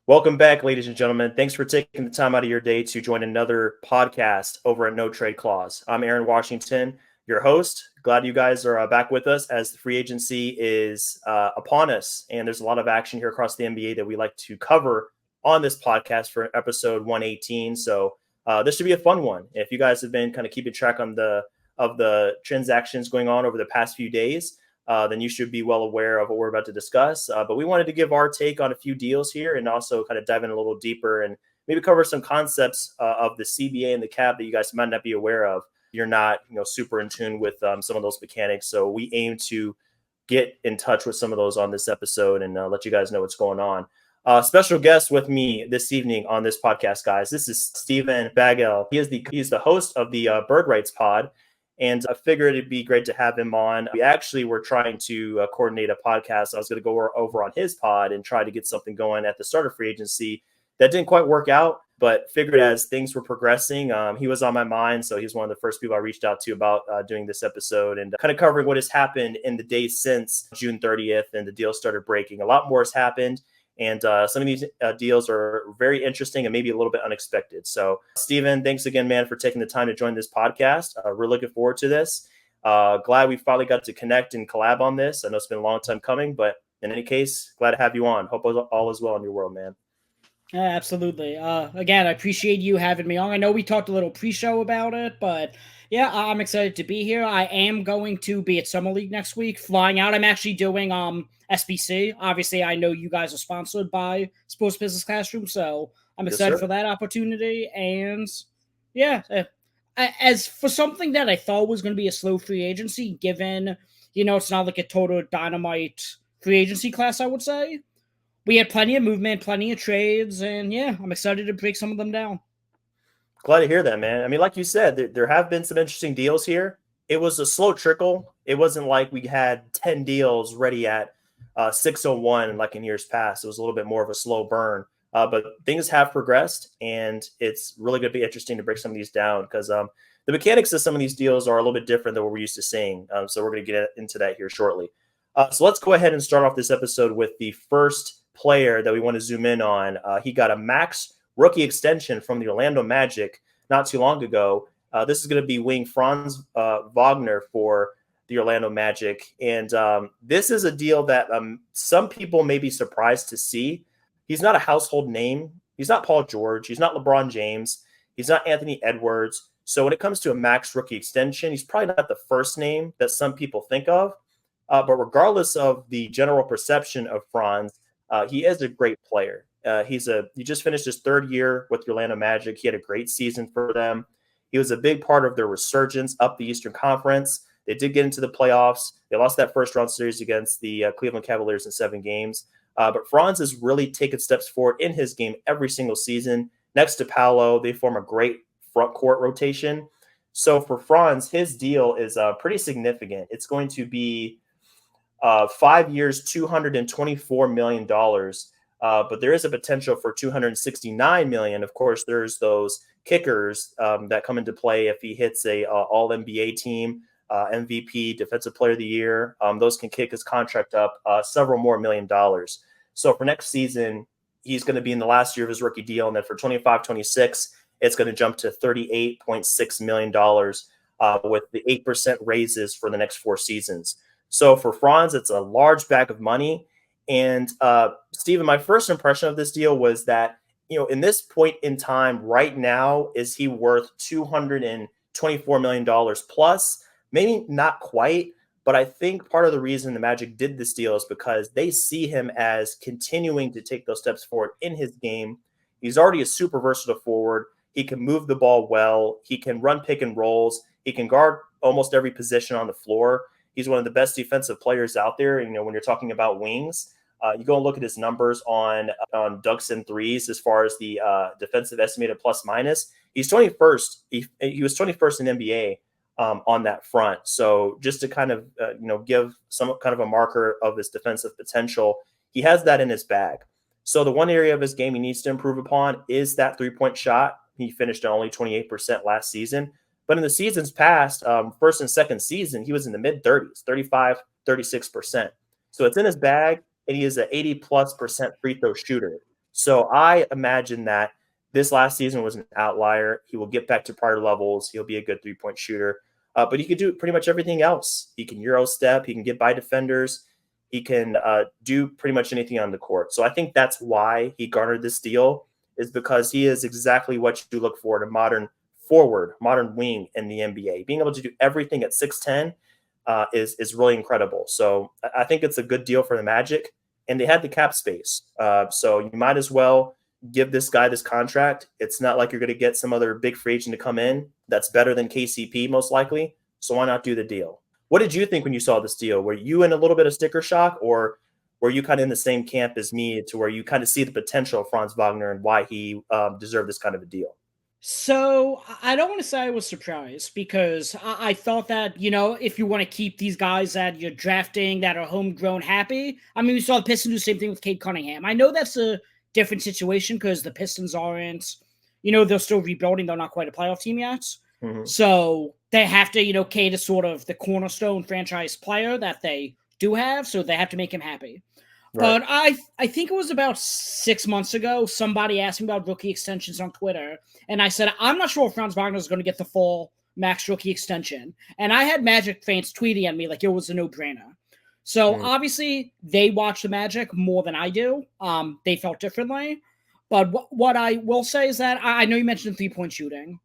Welcome back, ladies and gentlemen. Thanks for taking the time out of your day to join another podcast over at No Trade Clause. I'm Aaron Washington, your host. Glad you guys are back with us as the free agency is upon us. And there's a lot of action here across the NBA that we like to cover on this podcast for episode 118. So this should be a fun one. If you guys have been kind of keeping track on the transactions going on over the past few days, then you should be well aware of what we're about to discuss. But we wanted to give our take on a few deals here and also kind of dive in a little deeper and maybe cover some concepts of the CBA and the cap that you guys might not be aware of. You're not, super in tune with some of those mechanics. So we aim to get in touch with some of those on this episode and let you guys know what's going on. Special guest with me this evening on this podcast, guys. This is Steven Bagell. He's the host of the Bird Rights Pod. And I figured it'd be great to have him on. We actually were trying to coordinate a podcast. I was going to go over on his pod and try to get something going at the start of free agency. That didn't quite work out, but figured as things were progressing, he was on my mind. So he's one of the first people I reached out to about doing this episode and kind of covering what has happened in the days since June 30th and the deal started breaking. A lot more has happened. And some of these deals are very interesting and maybe a little bit unexpected. So, Steven, thanks again, man, for taking the time to join this podcast. We're looking forward to this. Glad we finally got to connect and collab on this. I know it's been a long time coming, but in any case, glad to have you on. Hope all is well in your world, man. Yeah, absolutely. Again, I appreciate you having me on. I know we talked a little pre-show about it, but yeah, I'm excited to be here. I am going to be at Summer League next week, flying out. I'm actually doing SBC. Obviously, I know you guys are sponsored by Sports Business Classroom, so I'm excited for that opportunity. And yeah, as for something that I thought was going to be a slow free agency, given, it's not like a total dynamite free agency class, I would say. We had plenty of movement, plenty of trades, and yeah, I'm excited to break some of them down. Glad to hear that, man. I mean, like you said, there have been some interesting deals here. It was a slow trickle. It wasn't like we had 10 deals ready at 6:01 like in years past. It was a little bit more of a slow burn. But things have progressed, and it's really going to be interesting to break some of these down because the mechanics of some of these deals are a little bit different than what we're used to seeing. So we're going to get into that here shortly. So let's go ahead and start off this episode with the first player that we want to zoom in on. He got a max rookie extension from the Orlando Magic not too long ago. This is going to be wing Franz Wagner for the Orlando Magic. And this is a deal that some people may be surprised to see. He's not a household name. He's not Paul George. He's not LeBron James. He's not Anthony Edwards. So when it comes to a max rookie extension, he's probably not the first name that some people think of. But regardless of the general perception of Franz, he is a great player. He just finished his third year with the Orlando Magic. He had a great season for them. He was a big part of their resurgence up the Eastern Conference. They did get into the playoffs. They lost that first round series against the Cleveland Cavaliers in 7 games. But Franz has really taken steps forward in his game every single season. Next to Paolo, they form a great front court rotation. So for Franz, his deal is pretty significant. It's going to be 5 years, $224 million. But there is a potential for $269 million. Of course, there's those kickers that come into play if he hits a all NBA team, MVP, Defensive Player of the Year. Those can kick his contract up several more $1 million. So for next season, he's going to be in the last year of his rookie deal. And then for 25-26, it's going to jump to $38.6 million with the 8% raises for the next 4 seasons. So for Franz, it's a large bag of money. And Steven, my first impression of this deal was that, in this point in time right now, is he worth $224 million plus? Maybe not quite, but I think part of the reason the Magic did this deal is because they see him as continuing to take those steps forward in his game. He's already a super versatile forward. He can move the ball well. He can run pick and rolls. He can guard almost every position on the floor. He's one of the best defensive players out there. When you're talking about wings, you go and look at his numbers on dunks and threes as far as the defensive estimated plus minus. He's 21st. He was 21st in NBA on that front. So just to kind of give some kind of a marker of his defensive potential, he has that in his bag. So the one area of his game he needs to improve upon is that 3-point shot. He finished at only 28% last season. But in the seasons past, first and second season, he was in the mid-30s, 35, 36%. So it's in his bag, and he is an 80+% free throw shooter. So I imagine that this last season was an outlier. He will get back to prior levels. He'll be a good 3-point shooter. But he could do pretty much everything else. He can Euro step. He can get by defenders. He can do pretty much anything on the court. So I think that's why he garnered this deal, is because he is exactly what you look for in a modern forward, modern wing in the NBA. Being able to do everything at 6'10" is really incredible. So I think it's a good deal for the Magic, and they had the cap space. So you might as well give this guy this contract. It's not like you're going to get some other big free agent to come in that's better than KCP most likely. So why not do the deal? What did you think when you saw this deal? Were you in a little bit of sticker shock, or were you kind of in the same camp as me to where you kind of see the potential of Franz Wagner and why he deserved this kind of a deal? So I don't want to say I was surprised, because I thought that, if you want to keep these guys that you're drafting that are homegrown happy, I mean, we saw the Pistons do the same thing with Cade Cunningham. I know that's a different situation because the Pistons aren't, they're still rebuilding. They're not quite a playoff team yet. Mm-hmm. So they have to, Cade is sort of the cornerstone franchise player that they do have. So they have to make him happy. Right. But I think it was about 6 months ago, somebody asked me about rookie extensions on Twitter. And I said, I'm not sure if Franz Wagner is going to get the full max rookie extension. And I had Magic fans tweeting at me like it was a no-brainer. So obviously they watch the Magic more than I do. They felt differently. But what I will say is that I know you mentioned three-point shooting.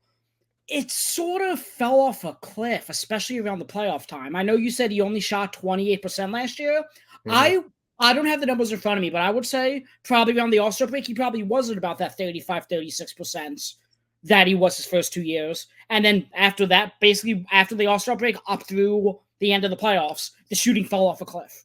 It sort of fell off a cliff, especially around the playoff time. I know you said he only shot 28% last year. Mm-hmm. I don't have the numbers in front of me, but I would say probably around the All-Star break, he probably wasn't about that 35, 36% that he was his first 2 years. And then after that, basically after the All-Star break up through the end of the playoffs, the shooting fell off a cliff.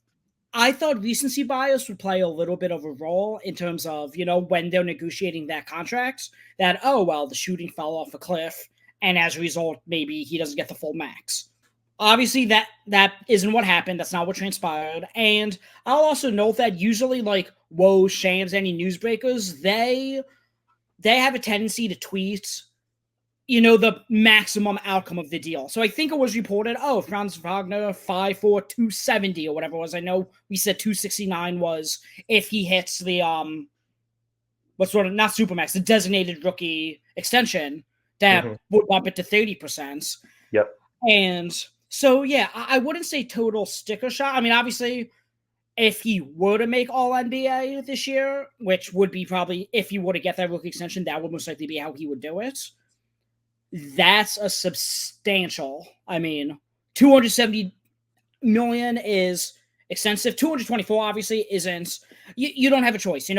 I thought recency bias would play a little bit of a role in terms of, when they're negotiating that contract, that, the shooting fell off a cliff, and as a result, maybe he doesn't get the full max. Obviously, that isn't what happened. That's not what transpired. And I'll also note that usually, like Woj, Shams, any newsbreakers, they have a tendency to tweet, the maximum outcome of the deal. So I think it was reported, Franz Wagner 5'4", 270 or whatever it was. I know we said 269 was if he hits the what's sort of not supermax, the designated rookie extension that would bump it to 30%. Yep. And so, yeah, I wouldn't say total sticker shock. I mean, obviously, if he were to make All NBA this year, which would be probably, if he were to get that rookie extension, that would most likely be how he would do it. That's a substantial, 270 million is extensive. 224 obviously isn't. You don't have a choice.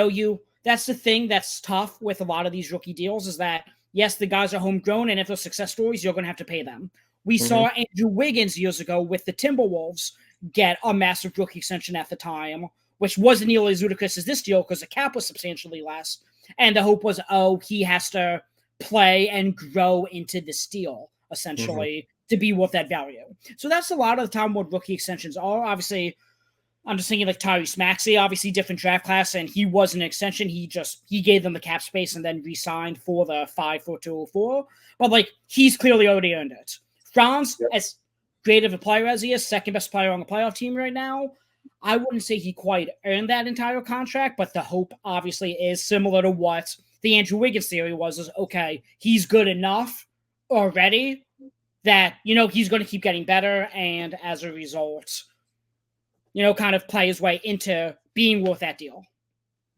That's the thing that's tough with a lot of these rookie deals, is that, yes, the guys are homegrown, and if they're success stories, you're going to have to pay them. We saw Andrew Wiggins years ago with the Timberwolves get a massive rookie extension at the time, which wasn't nearly as ludicrous as this deal because the cap was substantially less. And the hope was, he has to play and grow into this deal, essentially, to be worth that value. So that's a lot of the time what rookie extensions are. Obviously, I'm just thinking like Tyrese Maxey, obviously different draft class, and he wasn't an extension. He gave them the cap space and then re-signed for the 5'4", But he's clearly already earned it. Franz, as great of a player as he is, second best player on the playoff team right now, I wouldn't say he quite earned that entire contract, but the hope obviously is similar to what the Andrew Wiggins theory was, is okay, he's good enough already that, he's going to keep getting better, and as a result, kind of play his way into being worth that deal.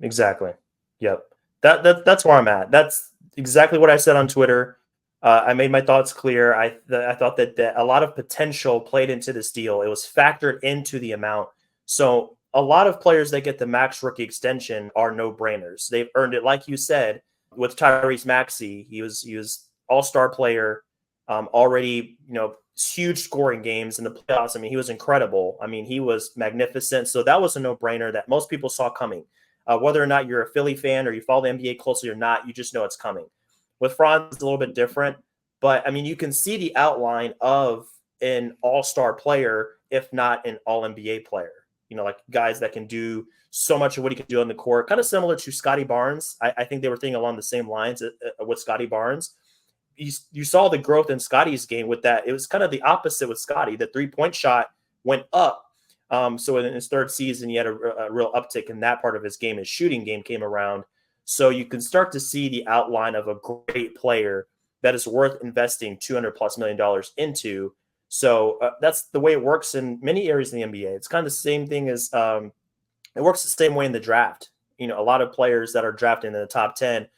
Exactly. Yep. That's where I'm at. That's exactly what I said on Twitter. I made my thoughts clear. I thought that a lot of potential played into this deal. It was factored into the amount. So a lot of players that get the max rookie extension are no-brainers. They've earned it, like you said, with Tyrese Maxey. He was all-star player, already, huge scoring games in the playoffs. I mean, he was incredible. I mean, he was magnificent. So that was a no-brainer that most people saw coming. Whether or not you're a Philly fan or you follow the NBA closely or not, you just know it's coming. With Franz, it's a little bit different. But, I mean, you can see the outline of an all-star player, if not an all-NBA player. Like guys that can do so much of what he can do on the court. Kind of similar to Scotty Barnes. I think they were thinking along the same lines with Scotty Barnes. You saw the growth in Scotty's game with that. It was kind of the opposite with Scotty. The three-point shot went up. So in his third season, he had a real uptick in that part of his game. His shooting game came around. So you can start to see the outline of a great player that is worth investing $200+ million into. So that's the way it works in many areas in the NBA. It's kind of the same thing as it works the same way in the draft. A lot of players that are drafted in the top 10,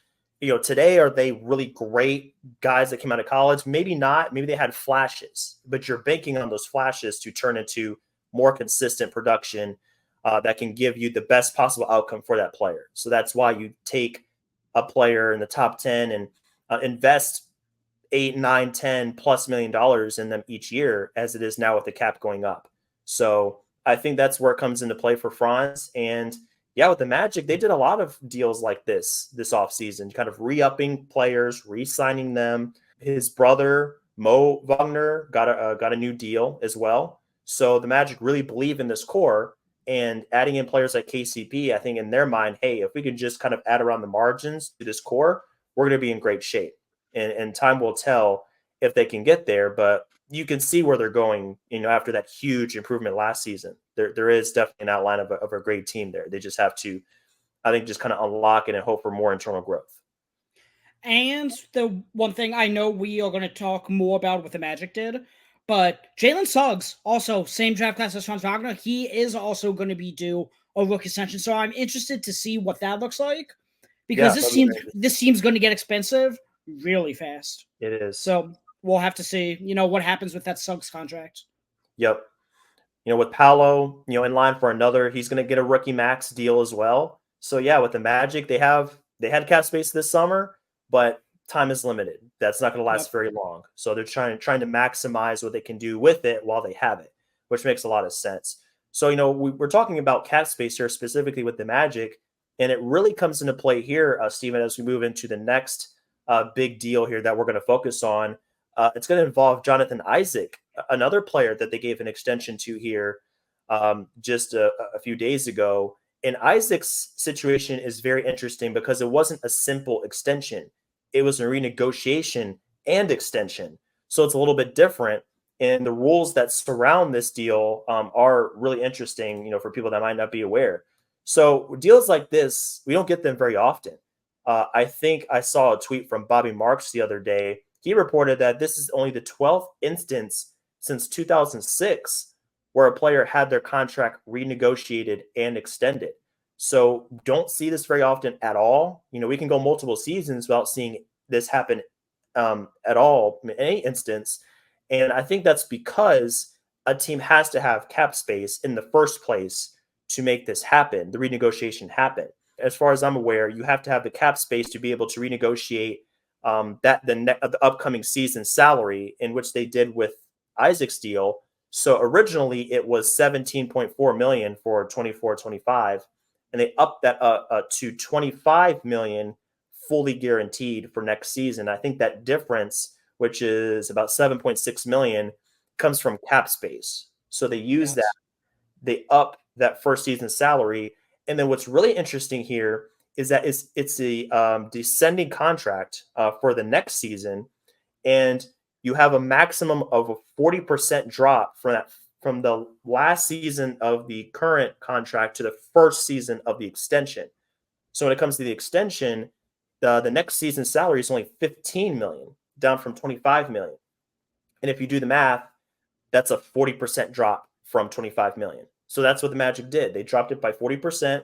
today, are they really great guys that came out of college? Maybe not. Maybe they had flashes, but you're banking on those flashes to turn into more consistent production that can give you the best possible outcome for that player. So that's why you take a player in the top 10 and invest 8, 9, 10+ million in them each year, as it is now with the cap going up. So I think that's where it comes into play for Franz. And yeah, with the Magic, they did a lot of deals like this offseason, kind of re-upping players, re-signing them. His brother, Mo Wagner, got a new deal as well. So the Magic really believe in this core, and adding in players like KCP, I think in their mind, hey, if we can just kind of add around the margins to this core, we're going to be in great shape. And time will tell if they can get there, but you can see where they're going, after that huge improvement last season. There is definitely an outline of a great team there. They just have to, I think, just kind of unlock it and hope for more internal growth. And the one thing I know we are going to talk more about what the Magic did, but Jalen Suggs, also same draft class as Franz Wagner, he is also going to be due a rookie extension. So I'm interested to see what that looks like, because this team's going to get expensive really fast. It is. So we'll have to see, what happens with that Suggs contract. Yep. With Paolo, in line for another, he's going to get a rookie max deal as well. So yeah, with the Magic, they had cap space this summer, but time is limited. That's not going to last very long. So they're trying to maximize what they can do with it while they have it, which makes a lot of sense. So, we're talking about cap space here specifically with the Magic, and it really comes into play here, Steven, as we move into the next big deal here that we're going to focus on. It's going to involve Jonathan Isaac, another player that they gave an extension to here just a few days ago. And Isaac's situation is very interesting because it wasn't a simple extension. It was a renegotiation and extension. So it's a little bit different. And the rules that surround this deal are really interesting, for people that might not be aware. So deals like this, we don't get them very often. I think I saw a tweet from Bobby Marks the other day. He reported that this is only the 12th instance since 2006 where a player had their contract renegotiated and extended. So don't see this very often at all. We can go multiple seasons without seeing this happen at all in any instance. And I think that's because a team has to have cap space in the first place to make this happen, the renegotiation happen. As far as I'm aware, you have to have the cap space to be able to renegotiate the upcoming season salary, in which they did with Isaac's deal. So originally it was $17.4 million for 24-25, and they upped that to $25 million fully guaranteed for next season. I think that difference, which is about $7.6 million, comes from cap space. So they use that, they up that first season salary. And then what's really interesting here is that it's a descending contract for the next season, and you have a maximum of a 40% drop from the last season of the current contract to the first season of the extension. So when it comes to the extension, the next season's salary is only $15 million, down from $25 million. And if you do the math, that's a 40% drop from $25 million. So that's what the Magic did. They dropped it by 40%.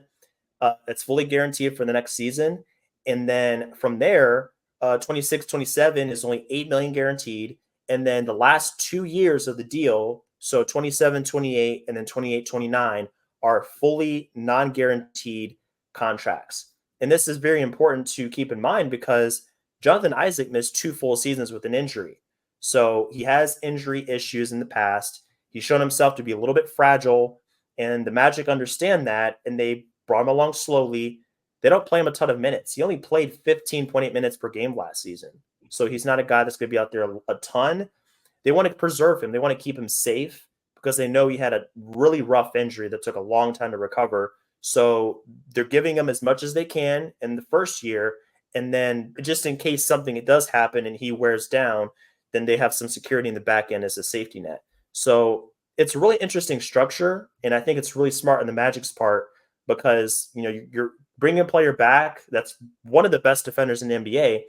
It's fully guaranteed for the next season. And then from there, 26-27 is only $8 million guaranteed. And then the last 2 years of the deal, so 27-28 and then 28-29, are fully non-guaranteed contracts. And this is very important to keep in mind because Jonathan Isaac missed 2 full seasons with an injury. So he has injury issues in the past. He's shown himself to be a little bit fragile, and the Magic understand that, and they brought him along slowly. They don't play him a ton of minutes. He only played 15.8 minutes per game last season. So he's not a guy that's going to be out there a ton. They want to preserve him. They want to keep him safe because they know he had a really rough injury that took a long time to recover. So they're giving him as much as they can in the first year. And then just in case something does happen and he wears down, then they have some security in the back end as a safety net. So it's a really interesting structure. And I think it's really smart on the Magic's part because, you're bring a player back that's one of the best defenders in the NBA,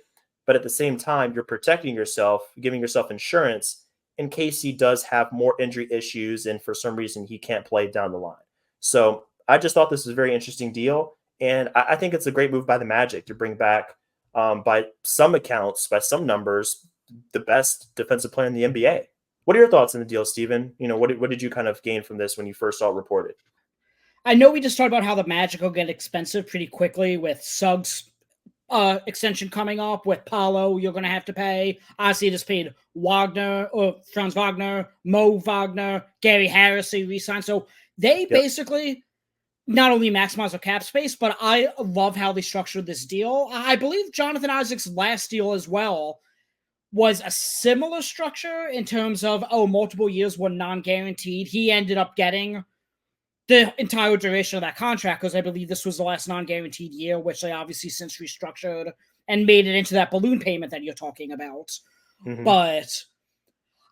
but at the same time, you're protecting yourself, giving yourself insurance in case he does have more injury issues and for some reason he can't play down the line. So I just thought this was a very interesting deal. And I think it's a great move by the Magic to bring back, by some accounts, by some numbers, the best defensive player in the NBA. What are your thoughts on the deal, Steven? What did you kind of gain from this when you first saw it reported? I know we just talked about how the Magic will get expensive pretty quickly with Suggs extension coming up. With Paolo, you're going to have to pay. Obviously, just paid Wagner, or Franz Wagner, Mo Wagner, Gary Harris, they re-signed. So they basically not only maximize their cap space, but I love how they structured this deal. I believe Jonathan Isaac's last deal as well was a similar structure in terms of, multiple years were non-guaranteed. He ended up getting the entire duration of that contract because I believe this was the last non-guaranteed year, which they obviously since restructured and made it into that balloon payment that you're talking about. Mm-hmm. But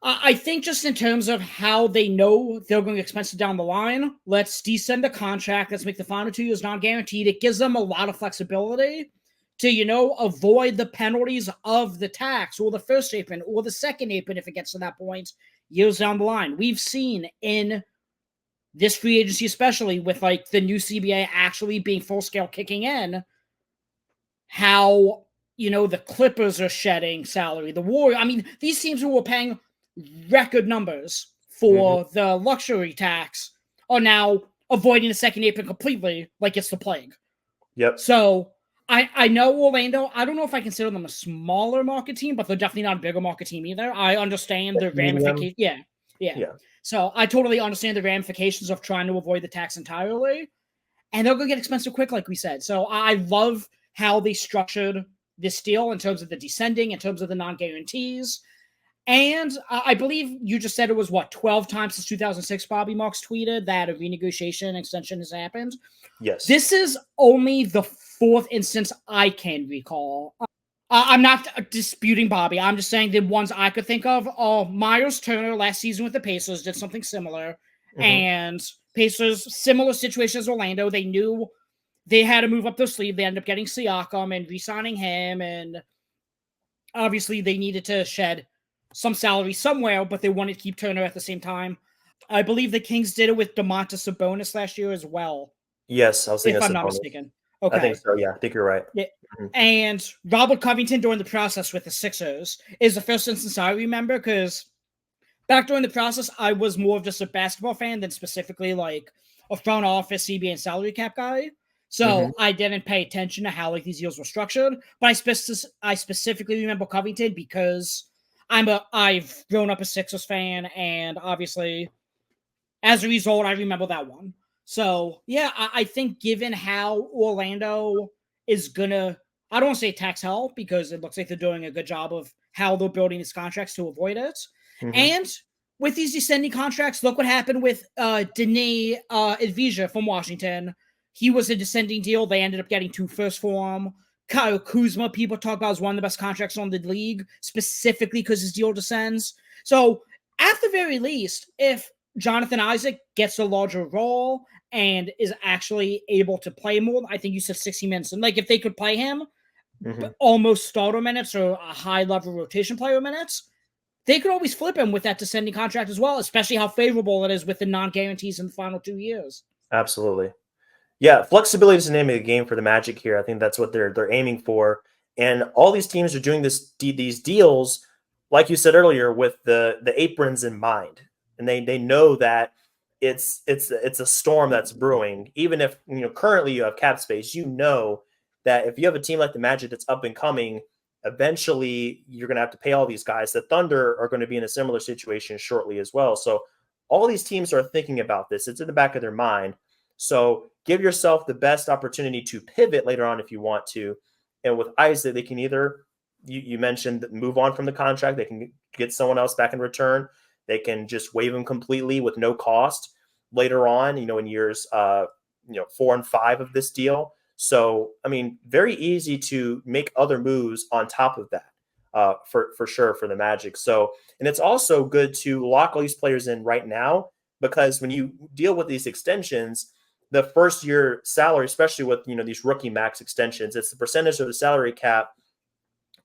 I think just in terms of how they know they're going to get expensive down the line, let's descend the contract. Let's make the final 2 years non-guaranteed. It gives them a lot of flexibility to, avoid the penalties of the tax or the first apron or the second apron if it gets to that point years down the line. We've seen in this free agency, especially with like the new CBA actually being full scale kicking in, how, the Clippers are shedding salary. The Warriors, these teams who were paying record numbers for the luxury tax are now avoiding the second apron completely, like it's the plague. Yep. So I know Orlando, I don't know if I consider them a smaller market team, but they're definitely not a bigger market team either. I understand the ramifications. Yeah. So I totally understand the ramifications of trying to avoid the tax entirely. And they're going to get expensive quick, like we said. So I love how they structured this deal in terms of the descending, in terms of the non-guarantees. And I believe you just said it was, 12 times since 2006, Bobby Marks tweeted that a renegotiation extension has happened. Yes. This is only the fourth instance I can recall. I'm not disputing Bobby. I'm just saying the ones I could think of. Myers Turner last season with the Pacers did something similar. And Pacers, similar situation as Orlando. They knew they had to move up their sleeve. They ended up getting Siakam and re-signing him. And obviously they needed to shed some salary somewhere, but they wanted to keep Turner at the same time. I believe the Kings did it with Domantas Sabonis last year as well. Yes, I was thinking if I'm not mistaken. Okay. I think so, yeah. I think you're right. Yeah. And Robert Covington during the process with the Sixers is the first instance I remember, because back during the process, I was more of just a basketball fan than specifically like a front office, CBA, and salary cap guy. So I didn't pay attention to how like these deals were structured. But I specifically remember Covington because I've grown up a Sixers fan, and obviously, as a result, I remember that one. So, yeah, I think given how Orlando is going to, I don't want to say tax hell, because it looks like they're doing a good job of how they're building these contracts to avoid it. And with these descending contracts, look what happened with Denis Advija from Washington. He was a descending deal. They ended up getting 2 firsts for him. Kyle Kuzma, people talk about as one of the best contracts on the league, specifically because his deal descends. So, at the very least, if Jonathan Isaac gets a larger role and is actually able to play more, I think you said 60 minutes. And like if they could play him almost starter minutes or a high-level rotation player minutes, they could always flip him with that descending contract as well, especially how favorable it is with the non-guarantees in the final 2 years. Absolutely. Yeah, flexibility is the name of the game for the Magic here. I think that's what they're aiming for. And all these teams are doing these deals, like you said earlier, with the aprons in mind. And they know that it's a storm that's brewing. Even if currently you have cap space, that if you have a team like the Magic that's up and coming, eventually you're going to have to pay all these guys. The Thunder are going to be in a similar situation shortly as well. So all these teams are thinking about this. It's in the back of their mind. So give yourself the best opportunity to pivot later on if you want to. And with Isaac, they can either, you mentioned, move on from the contract. They can get someone else back in return. They can just waive him completely with no cost later on, in years 4 and 5 of this deal. So, very easy to make other moves on top of that for sure for the Magic. So, and it's also good to lock all these players in right now, because when you deal with these extensions, the first year salary, especially with, these rookie max extensions, it's the percentage of the salary cap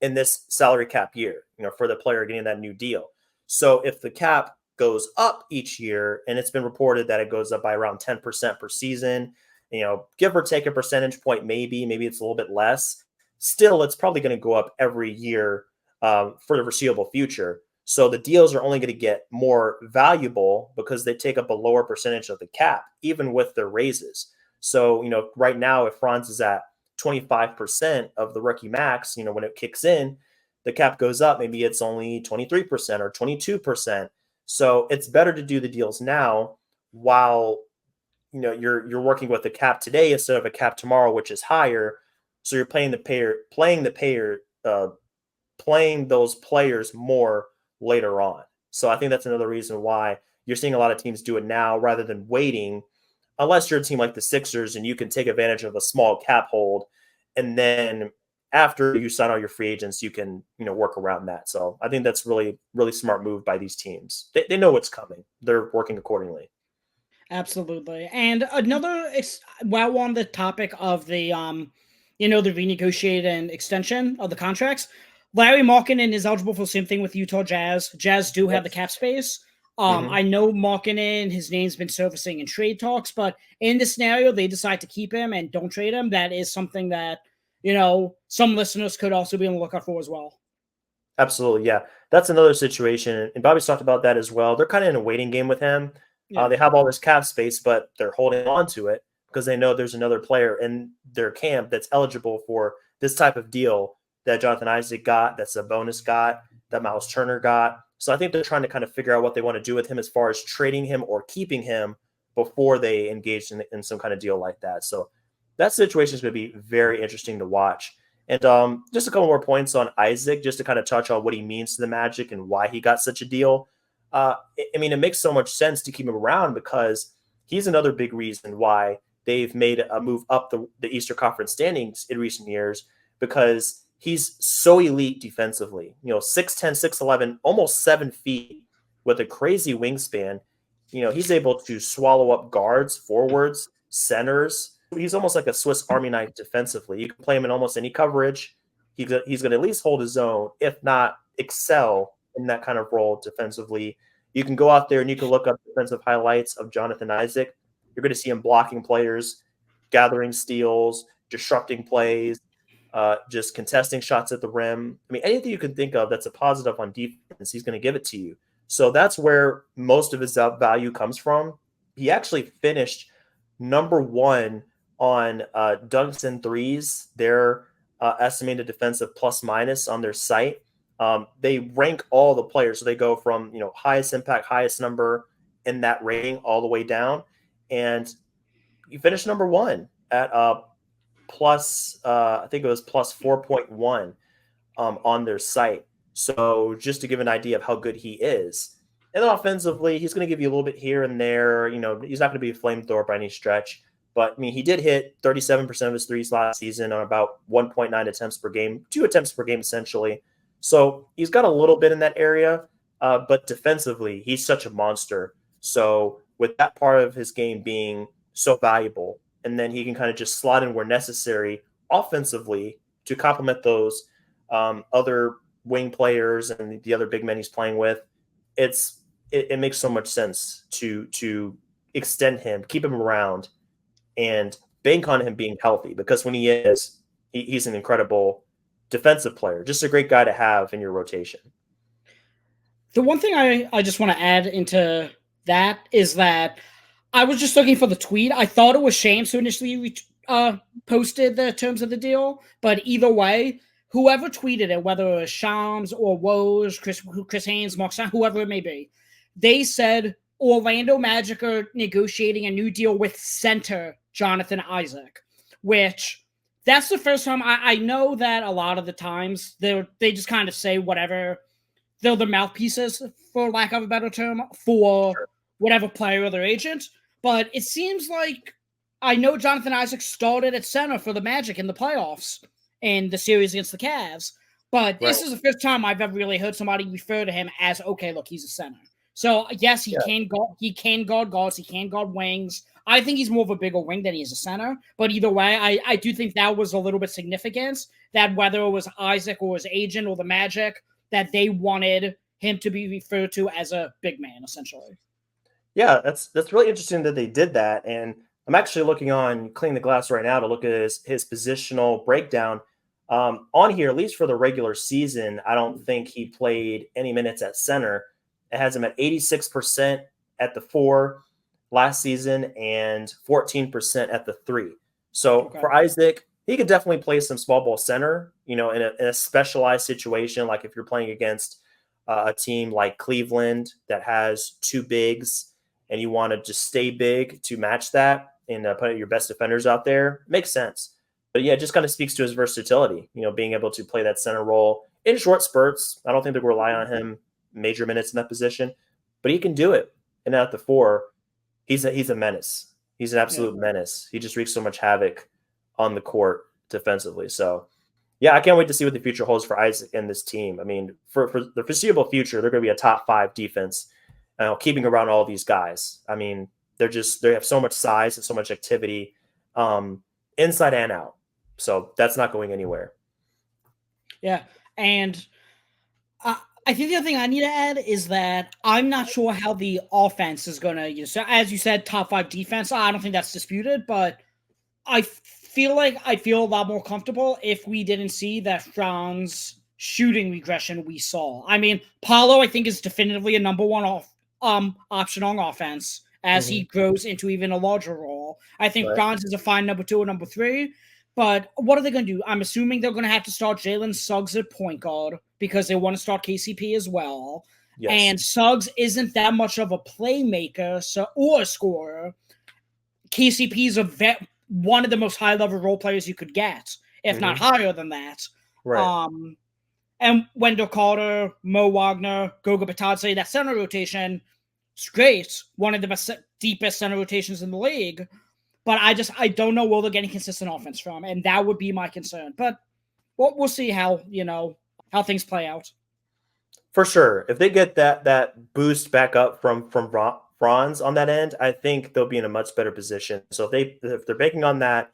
in this salary cap year, for the player getting that new deal. So if the cap goes up each year, and it's been reported that it goes up by around 10% per season, give or take a percentage point, maybe it's a little bit less. Still, it's probably going to go up every year for the foreseeable future. So the deals are only going to get more valuable because they take up a lower percentage of the cap, even with their raises. So, right now, if Franz is at 25% of the rookie max, when it kicks in, the cap goes up. Maybe it's only 23% or 22%. So it's better to do the deals now while, you're working with the cap today instead of a cap tomorrow, which is higher. So you're playing those players more later on. So I think that's another reason why you're seeing a lot of teams do it now rather than waiting, unless you're a team like the Sixers and you can take advantage of a small cap hold. And then after you sign all your free agents, you can, work around that. So I think that's really, really smart move by these teams. They know what's coming. They're working accordingly. Absolutely. And another, while on the topic of the, the renegotiated and extension of the contracts, Larry Markkinen is eligible for the same thing with Utah Jazz. Jazz do have the cap space. I know Markkinen, his name's been surfacing in trade talks, but in this scenario, they decide to keep him and don't trade him. That is something that, some listeners could also be on the lookout for as well. Absolutely. Yeah. That's another situation. And Bobby's talked about that as well. They're kind of in a waiting game with him. Yeah. They have all this cap space, but they're holding on to it because they know there's another player in their camp that's eligible for this type of deal that Jonathan Isaac got, that Sabonis got, that Miles Turner got. So I think they're trying to kind of figure out what they want to do with him as far as trading him or keeping him before they engage in some kind of deal like that. So that situation is going to be very interesting to watch. And just a couple more points on Isaac, just to kind of touch on what he means to the Magic and why he got such a deal. It makes so much sense to keep him around because he's another big reason why they've made a move up the Eastern Conference standings in recent years, because he's so elite defensively, 6'10", 6'11", almost 7 feet with a crazy wingspan. He's able to swallow up guards, forwards, centers. He's almost like a Swiss Army knife defensively. You can play him in almost any coverage. He's going to at least hold his own, if not excel in that kind of role defensively. You can go out there and you can look up defensive highlights of Jonathan Isaac. You're going to see him blocking players, gathering steals, disrupting plays, just contesting shots at the rim. Anything you can think of that's a positive on defense, he's going to give it to you. So that's where most of his value comes from. He actually finished number 1 on dunks and threes. Their estimated defensive plus minus on their site. They rank all the players. So they go from, highest impact, highest number in that rating all the way down. And he finished number 1 at plus, I think it was plus 4.1 on their site. So just to give an idea of how good he is. And then offensively, he's going to give you a little bit here and there. He's not going to be a flamethrower by any stretch. But, he did hit 37% of his threes last season on about 1.9 attempts per game, 2 attempts per game essentially. So he's got a little bit in that area. But defensively, he's such a monster. So with that part of his game being so valuable, and then he can kind of just slot in where necessary offensively to complement those other wing players and the other big men he's playing with. It makes so much sense to extend him, keep him around, and bank on him being healthy, because when he is, he's an incredible defensive player, just a great guy to have in your rotation. The one thing I just want to add into that is that I was just looking for the tweet. I thought it was Shams who initially posted the terms of the deal, but either way, whoever tweeted it, whether it was Shams or Woj, Chris Haynes, Mark Stein, whoever it may be, they said Orlando Magic are negotiating a new deal with center Jonathan Isaac, which that's the first time I know that a lot of the times they just kind of say whatever. They're the mouthpieces, for lack of a better term, for whatever player or their agent. But it seems like I know Jonathan Isaac started at center for the Magic in the playoffs in the series against the Cavs. But this is the first time I've ever really heard somebody refer to him as, okay, look, he's a center. So yes, he can guard guards, he can guard wings. I think he's more of a bigger wing than he is a center. But either way, I do think that was a little bit significant, that whether it was Isaac or his agent or the Magic, that they wanted him to be referred to as a big man, essentially. Yeah, that's really interesting that they did that. And I'm actually looking on Clean the Glass right now to look at his positional breakdown. On here, at least for the regular season, I don't think he played any minutes at center. It has him at 86% at the 4 last season and 14% at the 3. So for Isaac, he could definitely play some small ball center, in a specialized situation, like if you're playing against a team like Cleveland that has 2 bigs and you want to just stay big to match that and put your best defenders out there, makes sense. But yeah, it just kind of speaks to his versatility, being able to play that center role in short spurts. I don't think they rely on him major minutes in that position, but he can do it. And at the 4, he's a menace. He's an absolute menace. He just wreaks so much havoc on the court defensively. So yeah, I can't wait to see what the future holds for Isaac and this team. I mean, for the foreseeable future, they're going to be a top 5 defense, keeping around all these guys. I mean, they have so much size and so much activity, inside and out. So that's not going anywhere. Yeah, and I think the other thing I need to add is that I'm not sure how the offense is going to, so as you said, top 5 defense. I don't think that's disputed, but I feel like I'd feel a lot more comfortable if we didn't see that Franz shooting regression we saw. I mean, Paolo, I think, is definitively a number 1 option on offense as he grows into even a larger role. I think Franz is a fine number 2 or number 3. But what are they going to do? I'm assuming they're going to have to start Jalen Suggs at point guard because they want to start KCP as well. Yes. And Suggs isn't that much of a playmaker or a scorer. KCP is one of the most high-level role players you could get, if not higher than that. Right. And Wendell Carter, Mo Wagner, Goga Batadze, that center rotation, it's great. One of the deepest center rotations in the league. But I don't know where they're getting consistent offense from, and that would be my concern. But we'll see how things play out. For sure, if they get that boost back up from Franz on that end, I think they'll be in a much better position. So if they're banking on that,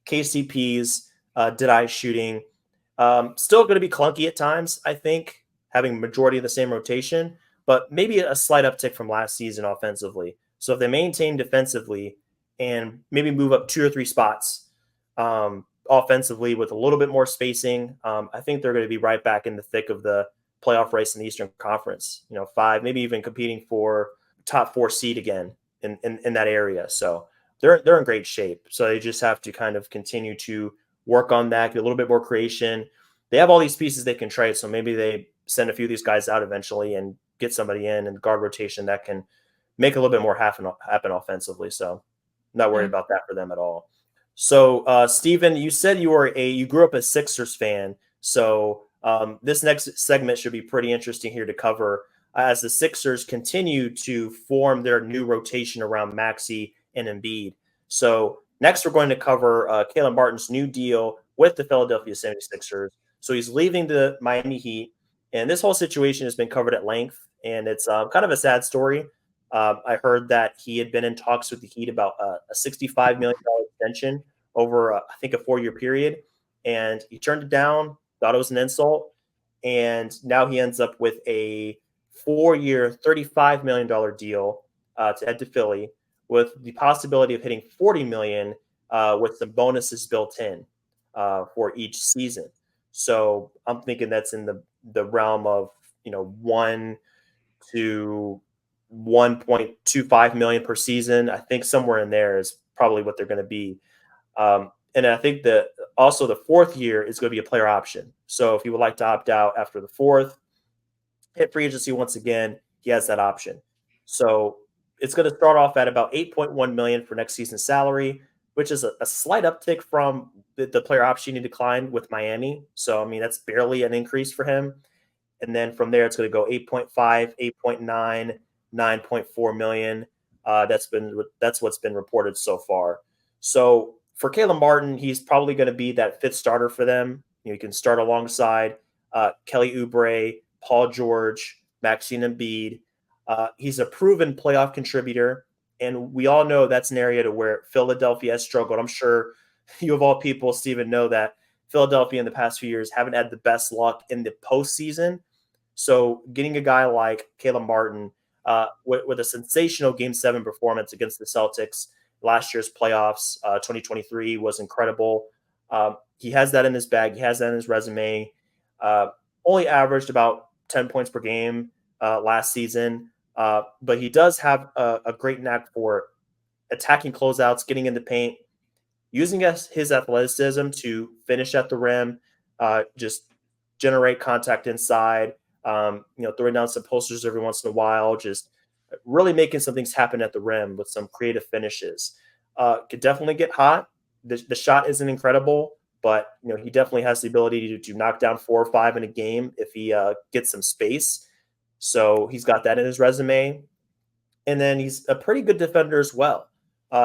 KCP's did shooting, still going to be clunky at times. I think having majority of the same rotation, but maybe a slight uptick from last season offensively. So if they maintain defensively and maybe move up 2 or 3 spots offensively with a little bit more spacing, I think they're going to be right back in the thick of the playoff race in the Eastern Conference. 5, maybe even competing for top 4 seed again in that area. So they're in great shape. So they just have to kind of continue to work on that, get a little bit more creation. They have all these pieces they can trade, so maybe they send a few of these guys out eventually and get somebody in the guard rotation that can make a little bit more happen offensively. So not worried about that for them at all. So, Steven, you said you grew up a Sixers fan. So this next segment should be pretty interesting here to cover as the Sixers continue to form their new rotation around Maxey and Embiid. So next we're going to cover Caleb Martin's new deal with the Philadelphia 76ers. So he's leaving the Miami Heat. And this whole situation has been covered at length. And it's kind of a sad story. I heard that he had been in talks with the Heat about a $65 million extension over, I think, a 4-year period. And he turned it down, thought it was an insult. And now he ends up with a 4-year, $35 million deal to head to Philly with the possibility of hitting $40 million with some bonuses built in for each season. So I'm thinking that's in the realm of, 1 to 1.25 million per season. I think somewhere in there is probably what they're going to be. And I think that also the 4th year is going to be a player option. So if he would like to opt out after the 4th, hit free agency once again, he has that option. So it's going to start off at about 8.1 million for next season's salary, which is a slight uptick from the player option he declined with Miami. So, I mean, that's barely an increase for him. And then from there, it's going to go 8.5, 8.9, 9.4 million. That's what's been reported so far. So for Caleb Martin, he's probably going to be that 5th starter for them. You can start alongside Kelly Oubre, Paul George, Maxine Embiid. He's a proven playoff contributor. And we all know that's an area to where Philadelphia has struggled. I'm sure you of all people, Steven, know that Philadelphia in the past few years haven't had the best luck in the postseason. So getting a guy like Caleb Martin with a sensational Game 7 performance against the Celtics last year's playoffs, 2023 was incredible. He has that in his bag. He has that in his resume. Only averaged about 10 points per game last season. But he does have a great knack for attacking closeouts, getting in the paint, using his athleticism to finish at the rim, just generate contact inside, throwing down some posters every once in a while, just really making some things happen at the rim with some creative finishes. Could definitely get hot. The shot isn't incredible, but he definitely has the ability to knock down 4 or 5 in a game if he gets some space. So he's got that in his resume. And then he's a pretty good defender as well.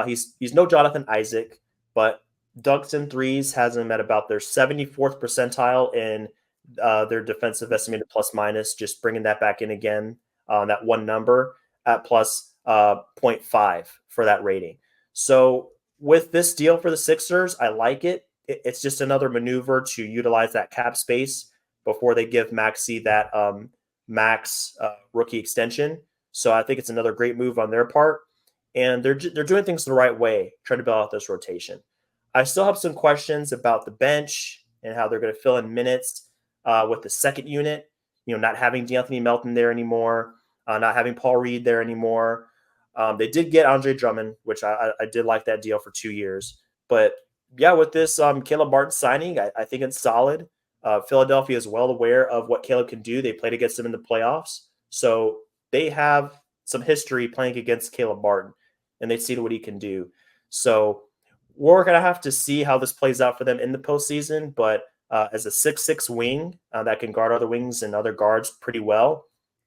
He's no Jonathan Isaac, but dunks and threes has him at about their 74th percentile in their defensive estimated plus minus, just bringing that back in again, that one number at plus 0.5 for that rating. So with this deal for the Sixers, I like it. It's just another maneuver to utilize that cap space before they give Maxey that max rookie extension. So I think it's another great move on their part. And they're doing things the right way, trying to build out this rotation. I still have some questions about the bench and how they're going to fill in minutes with the second unit, not having DeAnthony Melton there anymore, not having Paul Reed there anymore. They did get Andre Drummond, which I did like that deal for 2 years. But yeah, with this Caleb Martin signing, I think it's solid. Philadelphia is well aware of what Caleb can do. They played against him in the playoffs. So they have some history playing against Caleb Martin, and they see what he can do. So we're going to have to see how this plays out for them in the postseason. But as a 6'6" wing that can guard other wings and other guards pretty well,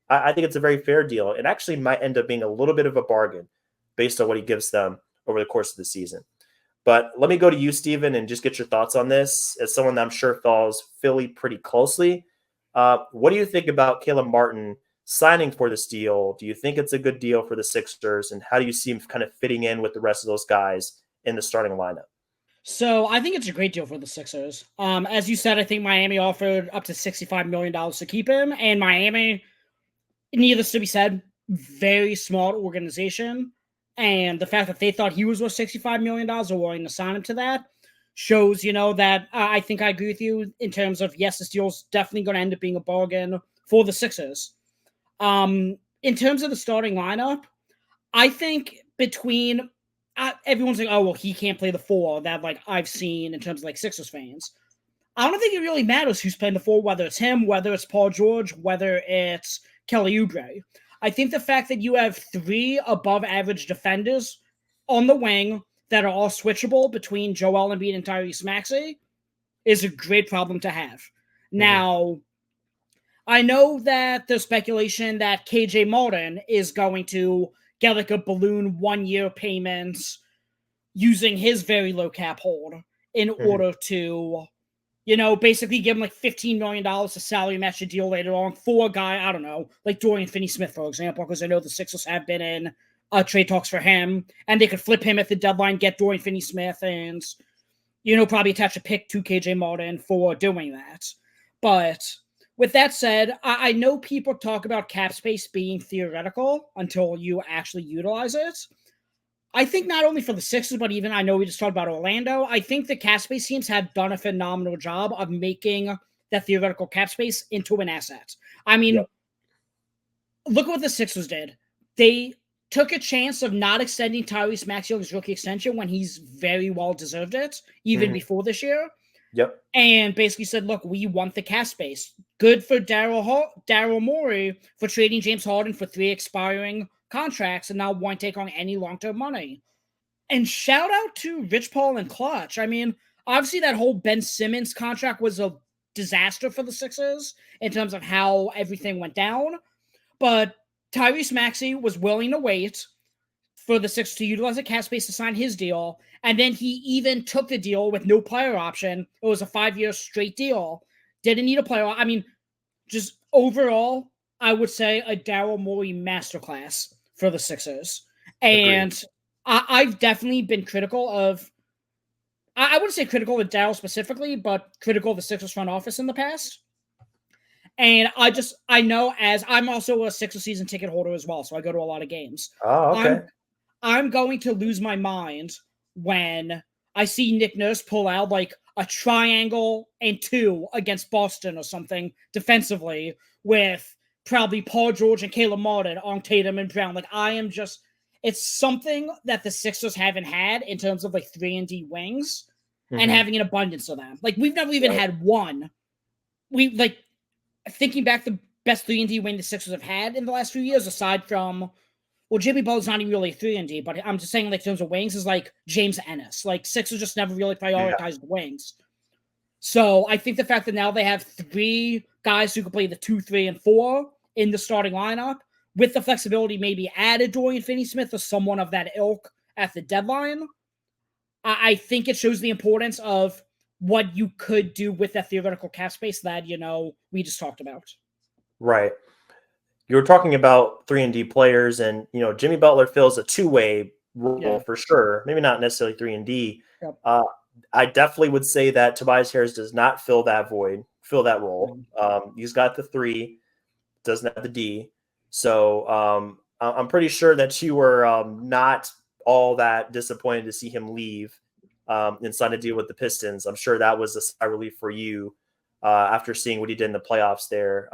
I think it's a very fair deal. It actually might end up being a little bit of a bargain based on what he gives them over the course of the season. But let me go to you, Steven, and just get your thoughts on this. As someone that I'm sure follows Philly pretty closely, what do you think about Caleb Martin signing for this deal? Do you think it's a good deal for the Sixers? And how do you see him kind of fitting in with the rest of those guys in the starting lineup? So I think it's a great deal for the Sixers. As you said, I think Miami offered up to $65 million to keep him. And Miami, needless to be said, very smart organization. And the fact that they thought he was worth $65 million or willing to sign him to that shows, that I think I agree with you in terms of, yes, this deal's definitely going to end up being a bargain for the Sixers. In terms of the starting lineup, I think between everyone's like, oh, well, he can't play the 4 that I've seen in terms of Sixers fans. I don't think it really matters who's playing the 4, whether it's him, whether it's Paul George, whether it's Kelly Oubre. I think the fact that you have 3 above-average defenders on the wing that are all switchable between Joel Embiid and Tyrese Maxey is a great problem to have. Mm-hmm. Now, I know that there's speculation that KJ Martin is going to get a balloon 1-year payments using his very low cap hold in order to, basically give him $15 million to salary match a deal later on for a guy, I don't know, like Dorian Finney-Smith, for example, because I know the Sixers have been in trade talks for him, and they could flip him at the deadline, get Dorian Finney-Smith, and, probably attach a pick to KJ Martin for doing that. But with that said, I know people talk about cap space being theoretical until you actually utilize it. I think not only for the Sixers, but even I know we just talked about Orlando. I think the cap space teams have done a phenomenal job of making that theoretical cap space into an asset. I mean, Look at what the Sixers did. They took a chance of not extending Tyrese Maxey's rookie extension when he's very well deserved it, even before this year. Yep. And basically said, look, we want the cap space. Good for Daryl Morey for trading James Harden for 3 expiring contracts and now won't take on any long-term money. And shout out to Rich Paul and Clutch. I mean, obviously that whole Ben Simmons contract was a disaster for the Sixers in terms of how everything went down. But Tyrese Maxey was willing to wait for the Sixers to utilize the cap space to sign his deal. And then he even took the deal with no player option. It was a 5-year straight deal. Didn't need a player. I mean, just overall, I would say a Daryl Morey masterclass for the Sixers. And I've definitely been critical of, I wouldn't say critical of Darryl specifically, but critical of the Sixers front office in the past. And I know, as I'm also a Sixers season ticket holder as well, so I go to a lot of games. Oh, okay. I'm going to lose my mind when I see Nick Nurse pull out like a triangle and 2 against Boston or something defensively with probably Paul George and Caleb Martin on Tatum and Brown. Like, it's something that the Sixers haven't had in terms of like 3-and-D wings and having an abundance of them. Like, we've never even had one. Thinking back, the best 3-and-D wing the Sixers have had in the last few years, aside from, well, Jimmy Butler's not even really 3-and-D, but I'm just saying, like, in terms of wings, is like James Ennis. Like, Sixers just never really prioritized the wings. So I think the fact that now they have 3 guys who can play the 2, 3, and 4 in the starting lineup, with the flexibility maybe added Dorian Finney-Smith or someone of that ilk at the deadline, I think it shows the importance of what you could do with that theoretical cap space that, we just talked about. Right. You were talking about 3-and-D players, and, Jimmy Butler fills a two-way role for sure. Maybe not necessarily 3-and-D. Yep. I definitely would say that Tobias Harris does not fill that role. He's got the 3, doesn't have the D. So I'm pretty sure that you were not all that disappointed to see him leave and sign a deal with the Pistons. I'm sure that was a sigh of relief for you after seeing what he did in the playoffs there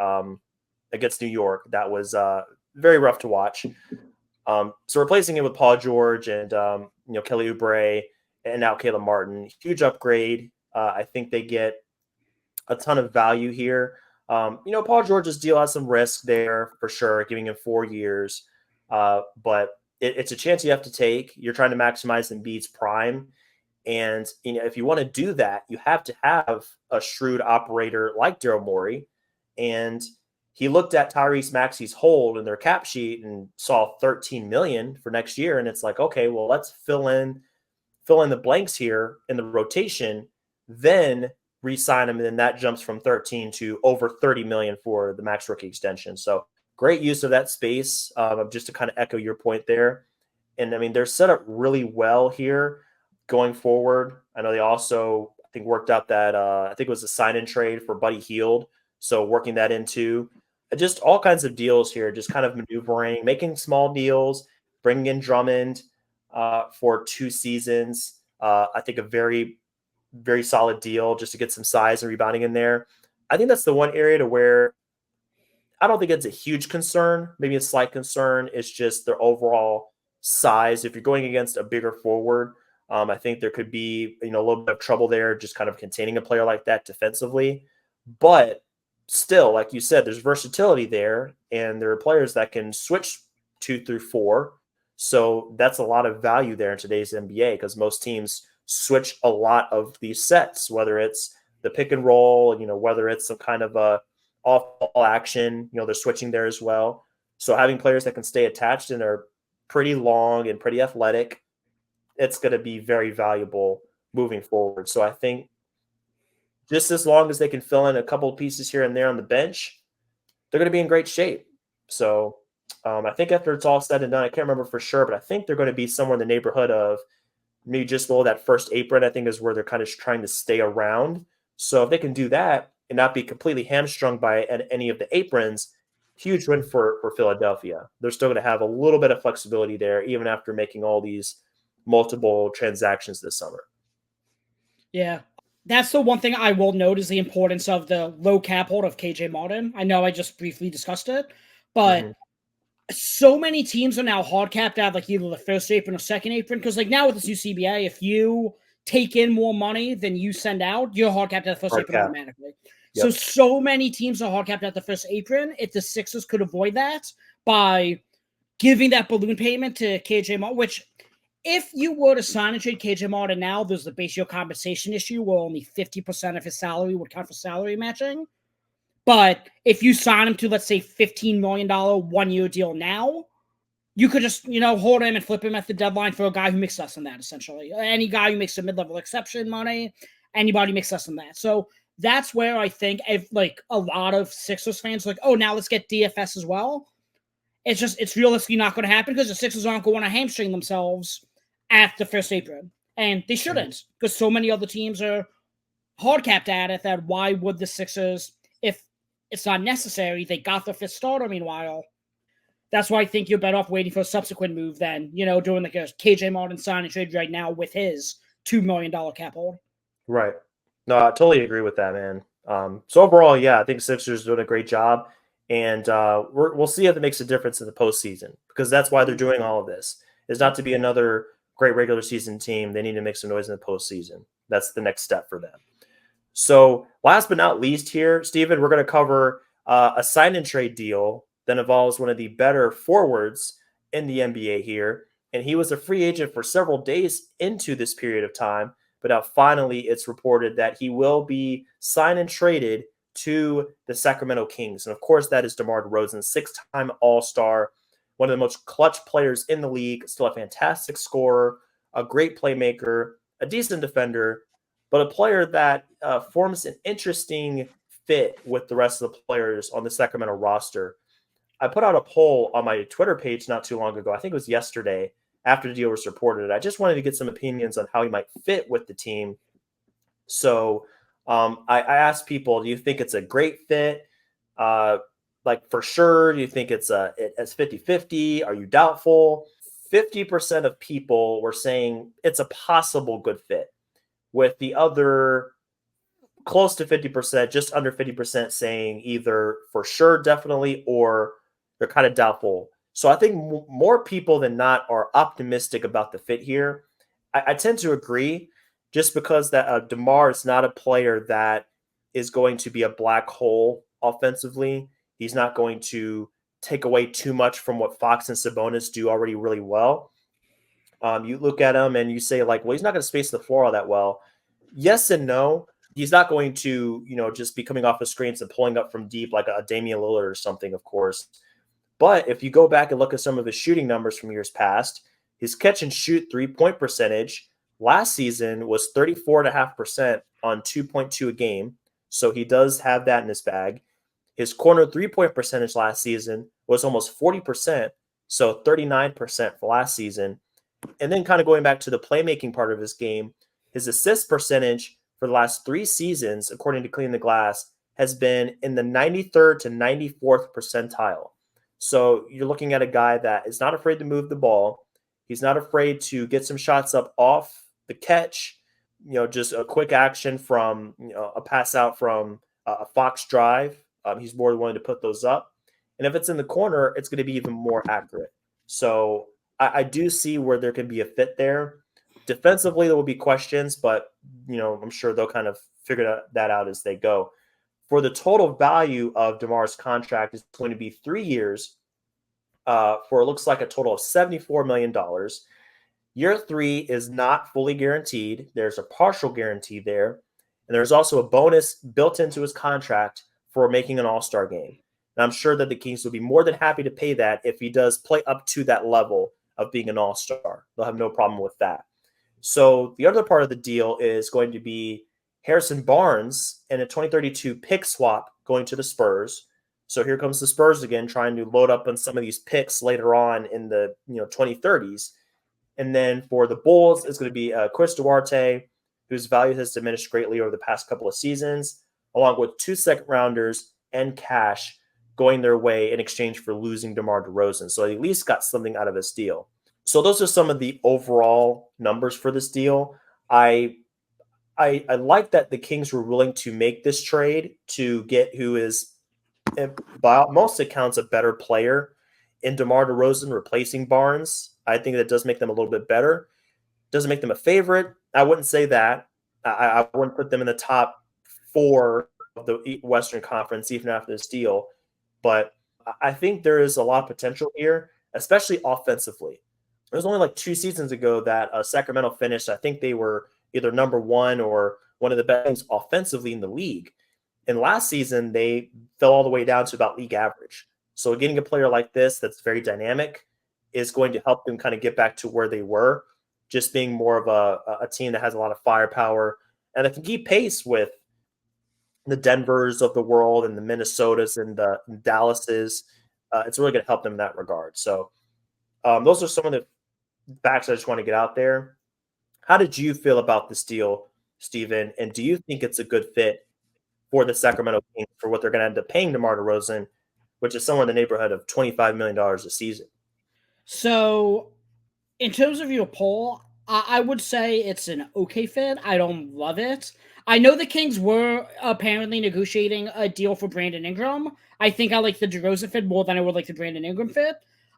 against New York. That was very rough to watch. So replacing it with Paul George and Kelly Oubre and now Caleb Martin, huge upgrade. I think they get a ton of value here. Paul George's deal has some risk there for sure, giving him 4 years. But it's a chance you have to take. You're trying to maximize Embiid's prime. And if you want to do that, you have to have a shrewd operator like Daryl Morey. And he looked at Tyrese Maxey's hold in their cap sheet and saw $13 million for next year. And it's like, okay, well, let's fill in the blanks here in the rotation, then re-sign him. And then that jumps from 13 to over 30 million for the max rookie extension. So great use of that space, just to kind of echo your point there. And I mean, they're set up really well here going forward. I know they also, I think, worked out that, I think it was a sign-in trade for Buddy Hield. So working that into just all kinds of deals here, just kind of maneuvering, making small deals, bringing in Drummond for 2 seasons. I think a very, very solid deal just to get some size and rebounding in there. I think that's the one area to where I don't think it's a huge concern, maybe a slight concern. It's just their overall size. If you're going against a bigger forward, I think there could be, a little bit of trouble there, just kind of containing a player like that defensively. But still, like you said, there's versatility there, and there are players that can switch 2 through 4. So that's a lot of value there in today's NBA, because most teams switch a lot of these sets, whether it's the pick and roll, whether it's some kind of a off-ball action, they're switching there as well. So having players that can stay attached and are pretty long and pretty athletic, it's going to be very valuable moving forward. So I think just as long as they can fill in a couple of pieces here and there on the bench, they're going to be in great shape. So I think after it's all said and done, I can't remember for sure, but I think they're going to be somewhere in the neighborhood of maybe just below that first apron. I think is where they're kind of trying to stay around. So if they can do that and not be completely hamstrung by any of the aprons, huge win for Philadelphia. They're still going to have a little bit of flexibility there, even after making all these multiple transactions this summer. Yeah. That's the one thing I will note is the importance of the low cap hold of KJ Martin. I know I just briefly discussed it, but so many teams are now hard capped at like either the first apron or second apron. Because like now with this new CBA, if you take in more money than you send out, you're hard capped at the first apron automatically. Yep. So many teams are hard capped at the first apron. If the Sixers could avoid that by giving that balloon payment to KJ Martin, which if you were to sign and trade KJ Martin now, there's the base year compensation issue where only 50% of his salary would count for salary matching. But if you sign him to, let's say, $15 million 1-year deal now, you could just, hold him and flip him at the deadline for a guy who makes less than that, essentially. Any guy who makes a mid-level exception money, anybody makes less than that. So that's where I think, if like a lot of Sixers fans like, oh, now let's get DFS as well. It's realistically not going to happen because the Sixers aren't going to hamstring themselves at the first apron. And they shouldn't, because so many other teams are hard capped at it that why would the Sixers, if it's not necessary, they got their fifth starter meanwhile. That's why I think you're better off waiting for a subsequent move than, doing like a KJ Martin sign and trade right now with his $2 million cap hold. Right. No, I totally agree with that, man. So overall, yeah, I think Sixers doing a great job. And we'll see if it makes a difference in the postseason, because that's why they're doing all of this. It's not to be another great regular season team. They need to make some noise in the postseason. That's the next step for them. So last but not least here, Steven, we're going to cover a sign and trade deal that involves one of the better forwards in the NBA here. And he was a free agent for several days into this period of time. But now finally it's reported that he will be signed and traded to the Sacramento Kings. And of course, that is DeMar DeRozan, six-time All-Star, one of the most clutch players in the league, still a fantastic scorer, a great playmaker, a decent defender, but a player that forms an interesting fit with the rest of the players on the Sacramento roster. I put out a poll on my Twitter page not too long ago. I think it was yesterday after the deal was reported. I just wanted to get some opinions on how he might fit with the team. So I asked people, do you think it's a great fit? Like for sure, do you think it's 50-50? Are you doubtful? 50% of people were saying it's a possible good fit, with the other close to 50%, just under 50% saying either for sure, definitely, or they're kind of doubtful. So I think more people than not are optimistic about the fit here. I tend to agree, just because that DeMar is not a player that is going to be a black hole offensively. He's not going to take away too much from what Fox and Sabonis do already really well. You look at him and you say, like, well, he's not going to space the floor all that well. Yes and no. He's not going to, just be coming off the screens and pulling up from deep like a Damian Lillard or something, of course. But if you go back and look at some of his shooting numbers from years past, his catch and shoot 3-point percentage last season was 34.5% on 2.2 a game. So he does have that in his bag. His corner 3-point percentage last season was almost 40%. So 39% for last season. And then kind of going back to the playmaking part of his game, his assist percentage for the last 3 seasons, according to Clean the Glass, has been in the 93rd to 94th percentile. So you're looking at a guy that is not afraid to move the ball. He's not afraid to get some shots up off the catch, just a quick action from a pass out from a Fox drive. He's more than willing to put those up. And if it's in the corner, it's going to be even more accurate. So I do see where there can be a fit there. Defensively, there will be questions, but I'm sure they'll kind of figure that out as they go. For the total value of DeMar's contract is going to be 3 years for it looks like a total of $74 million. Year 3 is not fully guaranteed. There's a partial guarantee there. And there's also a bonus built into his contract for making an all-star game. And I'm sure that the Kings will be more than happy to pay that if he does play up to that level of being an all-star. They'll have no problem with that. So the other part of the deal is going to be Harrison Barnes and a 2032 pick swap going to the Spurs. So here comes the Spurs again, trying to load up on some of these picks later on in the 2030s. And then for the Bulls, it's going to be Chris Duarte, whose value has diminished greatly over the past couple of seasons, along with 2 second-rounders and cash going their way in exchange for losing DeMar DeRozan. So they at least got something out of this deal. So those are some of the overall numbers for this deal. I like that the Kings were willing to make this trade to get who is, by most accounts, a better player in DeMar DeRozan replacing Barnes. I think that does make them a little bit better. Doesn't make them a favorite. I wouldn't say that. I wouldn't put them in the top 4 of the Western Conference even after this deal. But I think there is a lot of potential here, especially offensively. It was only like 2 seasons ago that Sacramento finished. I think they were either number 1 or one of the best teams offensively in the league. And last season, they fell all the way down to about league average. So getting a player like this that's very dynamic is going to help them kind of get back to where they were, just being more of a team that has a lot of firepower and that can keep pace with the Denvers of the world and the Minnesotas and the Dallases. it's really going to help them in that regard. So those are some of the facts I just want to get out there. How did you feel about this deal, Steven? And do you think it's a good fit for the Sacramento Kings for what they're going to end up paying DeMar DeRozan, which is somewhere in the neighborhood of $25 million a season? So, in terms of your poll, I would say it's an okay fit. I don't love it. I know the Kings were apparently negotiating a deal for Brandon Ingram. I think I like the DeRozan fit more than I would like the Brandon Ingram fit.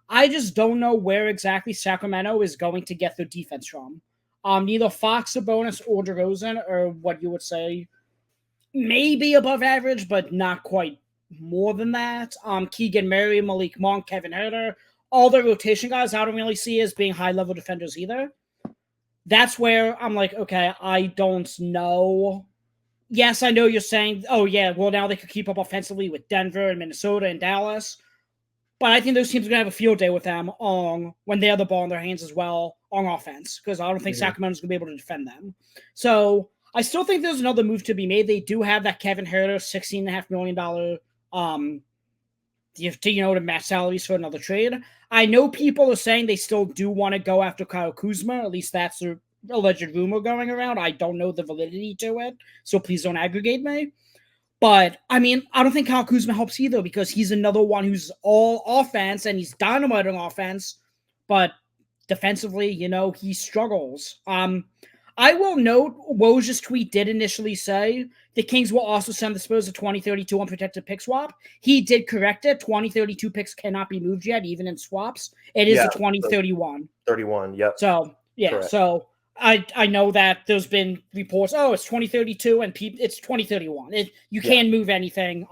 I just don't know where exactly Sacramento is going to get their defense from. Neither Fox, Sabonis, or DeRozan are what you would say maybe above average, but not quite more than that. Keegan Murray, Malik Monk, Kevin Huerter, all the rotation guys I don't really see as being high-level defenders either. That's where I'm like, okay, I don't know. Yes, I know you're saying, oh yeah, well now they could keep up offensively with Denver and Minnesota and Dallas. But I think those teams are going to have a field day with them when they have the ball in their hands as well on offense, because I don't think Sacramento's going to be able to defend them. So I still think there's another move to be made. They do have that Kevin Huerter $16.5 million to match salaries for another trade. I know people are saying they still do want to go after Kyle Kuzma. At least that's the alleged rumor going around. I don't know the validity to it, so please don't aggregate me. But, I mean, I don't think Kyle Kuzma helps either, because he's another one who's all offense and he's dynamite on offense, but defensively, he struggles. I will note Woj's tweet did initially say the Kings will also send the Spurs a 2032 unprotected pick swap. He did correct it. 2032 picks cannot be moved yet, even in swaps. It is a 2031. 31, yep. So, yeah, correct. So I know that there's been reports, it's 2032 and it's 2031. You can't move anything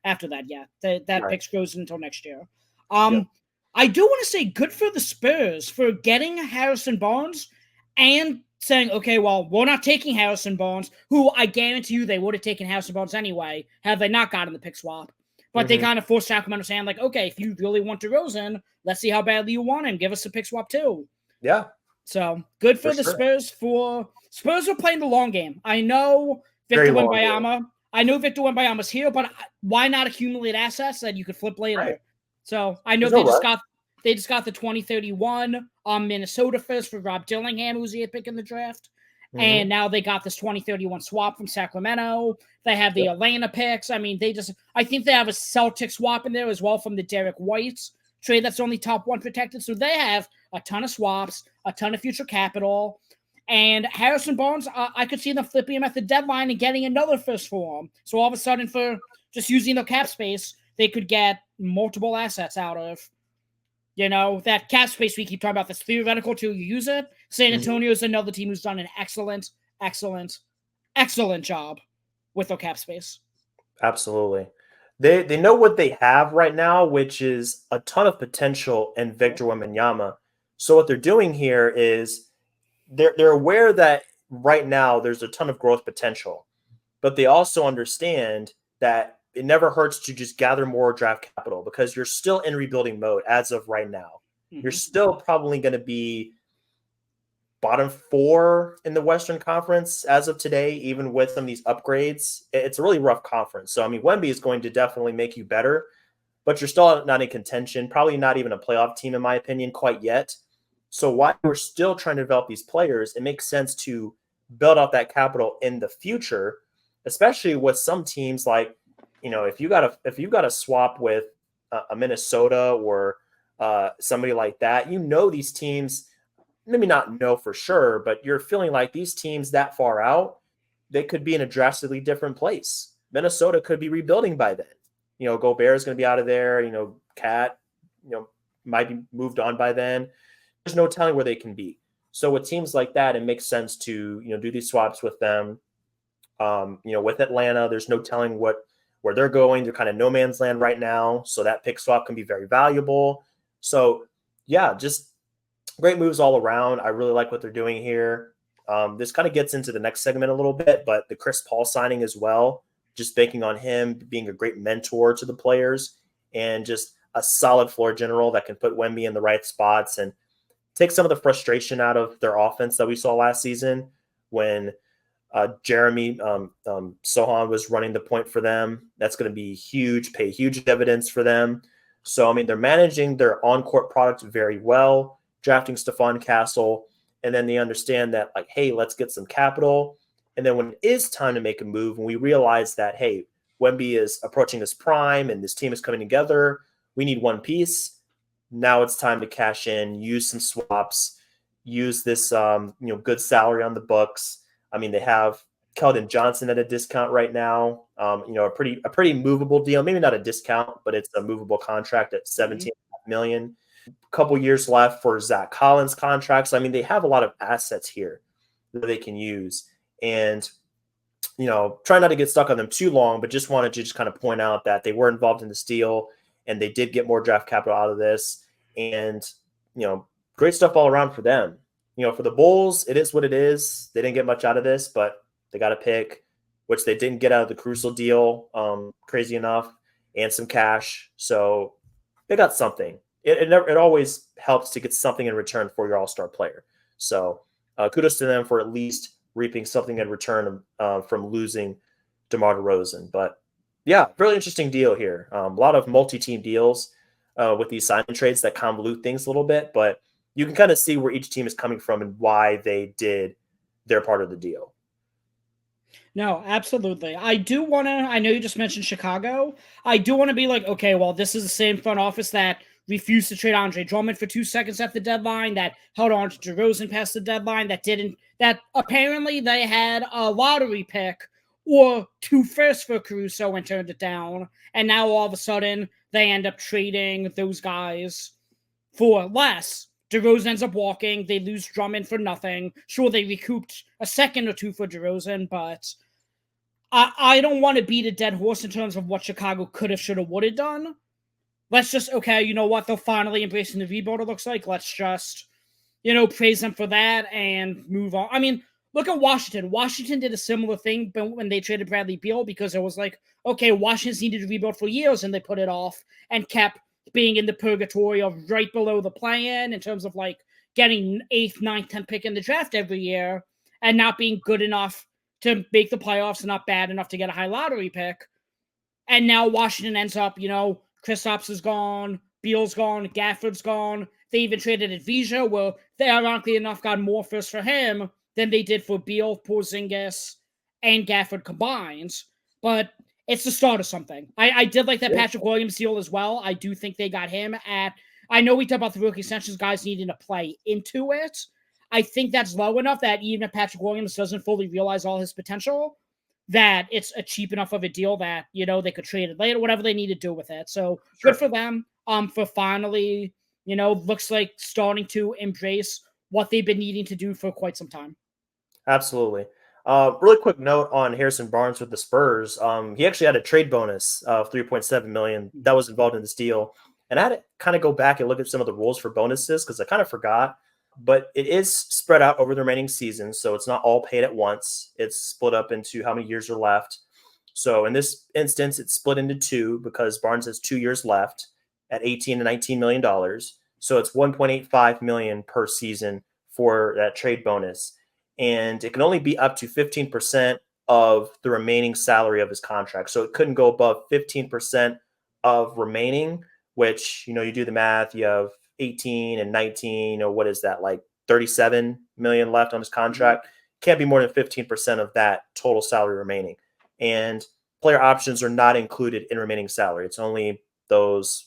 after that yet. That right. Pick goes until next year. I do want to say good for the Spurs for getting Harrison Barnes and saying, okay, well, we're not taking Harrison Barnes, who I guarantee you they would have taken Harrison Barnes anyway, had they not gotten the pick swap. But they kind of forced Sacramento saying, like, okay, if you really want DeRozan, let's see how badly you want him. Give us a pick swap too. Yeah. So good for the sure. Spurs are playing the long game. I know Victor Wembanyama. I know Victor Wembanyama's here, but why not accumulate assets that you could flip later? Right. So I know they just got the 2031 Minnesota first for Rob Dillingham, who's the pick in the draft. And now they got this 2031 swap from Sacramento. They have the Atlanta picks. I mean, I think they have a Celtic swap in there as well from the Derek White trade that's only top one protected. So they have a ton of swaps, a ton of future capital. And Harrison Barnes, I could see them flipping him at the deadline and getting another first for him. So all of a sudden, for just using the cap space, they could get multiple assets out of, that cap space we keep talking about. That's theoretical till you use it. San Antonio is another team who's done an excellent job with their cap space. Absolutely. They know what they have right now, which is a ton of potential in Victor Wembanyama. So what they're doing here is they're aware that right now there's a ton of growth potential, but they also understand that it never hurts to just gather more draft capital, because you're still in rebuilding mode as of right now. You're still probably going to be bottom 4 in the Western Conference as of today, even with some of these upgrades. It's a really rough conference. So, I mean, Wemby is going to definitely make you better, but you're still not in contention, probably not even a playoff team, in my opinion, quite yet. So while we're still trying to develop these players, it makes sense to build out that capital in the future, especially with some teams like, if you got a swap with a Minnesota or somebody like that, these teams, maybe not know for sure, but you're feeling like these teams that far out, they could be in a drastically different place. Minnesota could be rebuilding by then. Gobert is going to be out of there. Cat, might be moved on by then. There's no telling where they can be. So with teams like that, it makes sense to, do these swaps with them. With Atlanta, there's no telling where they're going. They're kind of no man's land right now. So that pick swap can be very valuable. So yeah, just great moves all around. I really like what they're doing here. This kind of gets into the next segment a little bit, but the Chris Paul signing as well, just banking on him being a great mentor to the players and just a solid floor general that can put Wemby in the right spots and take some of the frustration out of their offense that we saw last season when Jeremy Sohan was running the point for them. That's going to be huge, pay huge dividends for them. So, I mean, they're managing their on-court product very well, drafting Stephon Castle, and then they understand that, like, hey, let's get some capital. And then when it is time to make a move, and we realize that, hey, Wemby is approaching his prime and this team is coming together, we need one piece. Now it's time to cash in, use some swaps, use this good salary on the books. I mean, they have Keldon Johnson at a discount right now. A pretty movable deal. Maybe not a discount, but it's a movable contract at $17 million. A couple years left for Zach Collins' contracts. I mean, they have a lot of assets here that they can use. And try not to get stuck on them too long, but just wanted to just kind of point out that they were involved in this deal and they did get more draft capital out of this. And, great stuff all around for them. For the Bulls, it is what it is. They didn't get much out of this, but they got a pick, which they didn't get out of the Caruso deal, crazy enough, and some cash. So they got something. It always helps to get something in return for your all-star player. So kudos to them for at least reaping something in return from losing DeMar DeRozan. But yeah, really interesting deal here. A lot of multi-team deals with these signing trades that convolute things a little bit, but you can kind of see where each team is coming from and why they did their part of the deal. No, absolutely. I know you just mentioned Chicago. I do want to be like, okay, well, this is the same front office that refused to trade Andre Drummond for 2 seconds at the deadline, that held on to DeRozan past the deadline, that apparently they had a lottery pick or 2 firsts for Caruso and turned it down. And now all of a sudden they end up trading those guys for less. DeRozan ends up walking. They lose Drummond for nothing. Sure, they recouped a second or 2 for DeRozan, but I don't want to beat a dead horse in terms of what Chicago could have, should have, would have done. Let's just, okay, you know what? They're finally embracing the rebuild, it looks like. Let's just, praise them for that and move on. I mean, look at Washington. Washington did a similar thing when they traded Bradley Beal, because it was like, okay, Washington's needed to rebuild for years, and they put it off and kept being in the purgatory of right below the play-in in terms of like getting 8th, 9th, 10th pick in the draft every year and not being good enough to make the playoffs and not bad enough to get a high lottery pick. And now Washington ends up, Kristaps is gone, Beal's gone, Gafford's gone. They even traded Advisha, where they ironically enough got more first for him than they did for Beal, Porzingis, and Gafford combined. But it's the start of something. I did like that Patrick Williams deal as well. I do think they got him at, I know we talk about the rookie extensions, guys needing to play into it. I think that's low enough that even if Patrick Williams doesn't fully realize all his potential, that it's a cheap enough of a deal that, they could trade it later, whatever they need to do with it. So Sure. Good for them for finally, looks like starting to embrace what they've been needing to do for quite some time. Absolutely. Really quick note on Harrison Barnes with the Spurs. He actually had a trade bonus of $3.7 million that was involved in this deal. And I had to kind of go back and look at some of the rules for bonuses because I kind of forgot. But it is spread out over the remaining season, so it's not all paid at once. It's split up into how many years are left. So in this instance, it's split into 2 because Barnes has 2 years left at $18 and $19 million. So it's $1.85 million per season for that trade bonus. And it can only be up to 15% of the remaining salary of his contract. So it couldn't go above 15% of remaining, which, you do the math, you have 18 and 19, what is that, like 37 million left on his contract? Can't be more than 15% of that total salary remaining. And player options are not included in remaining salary. It's only those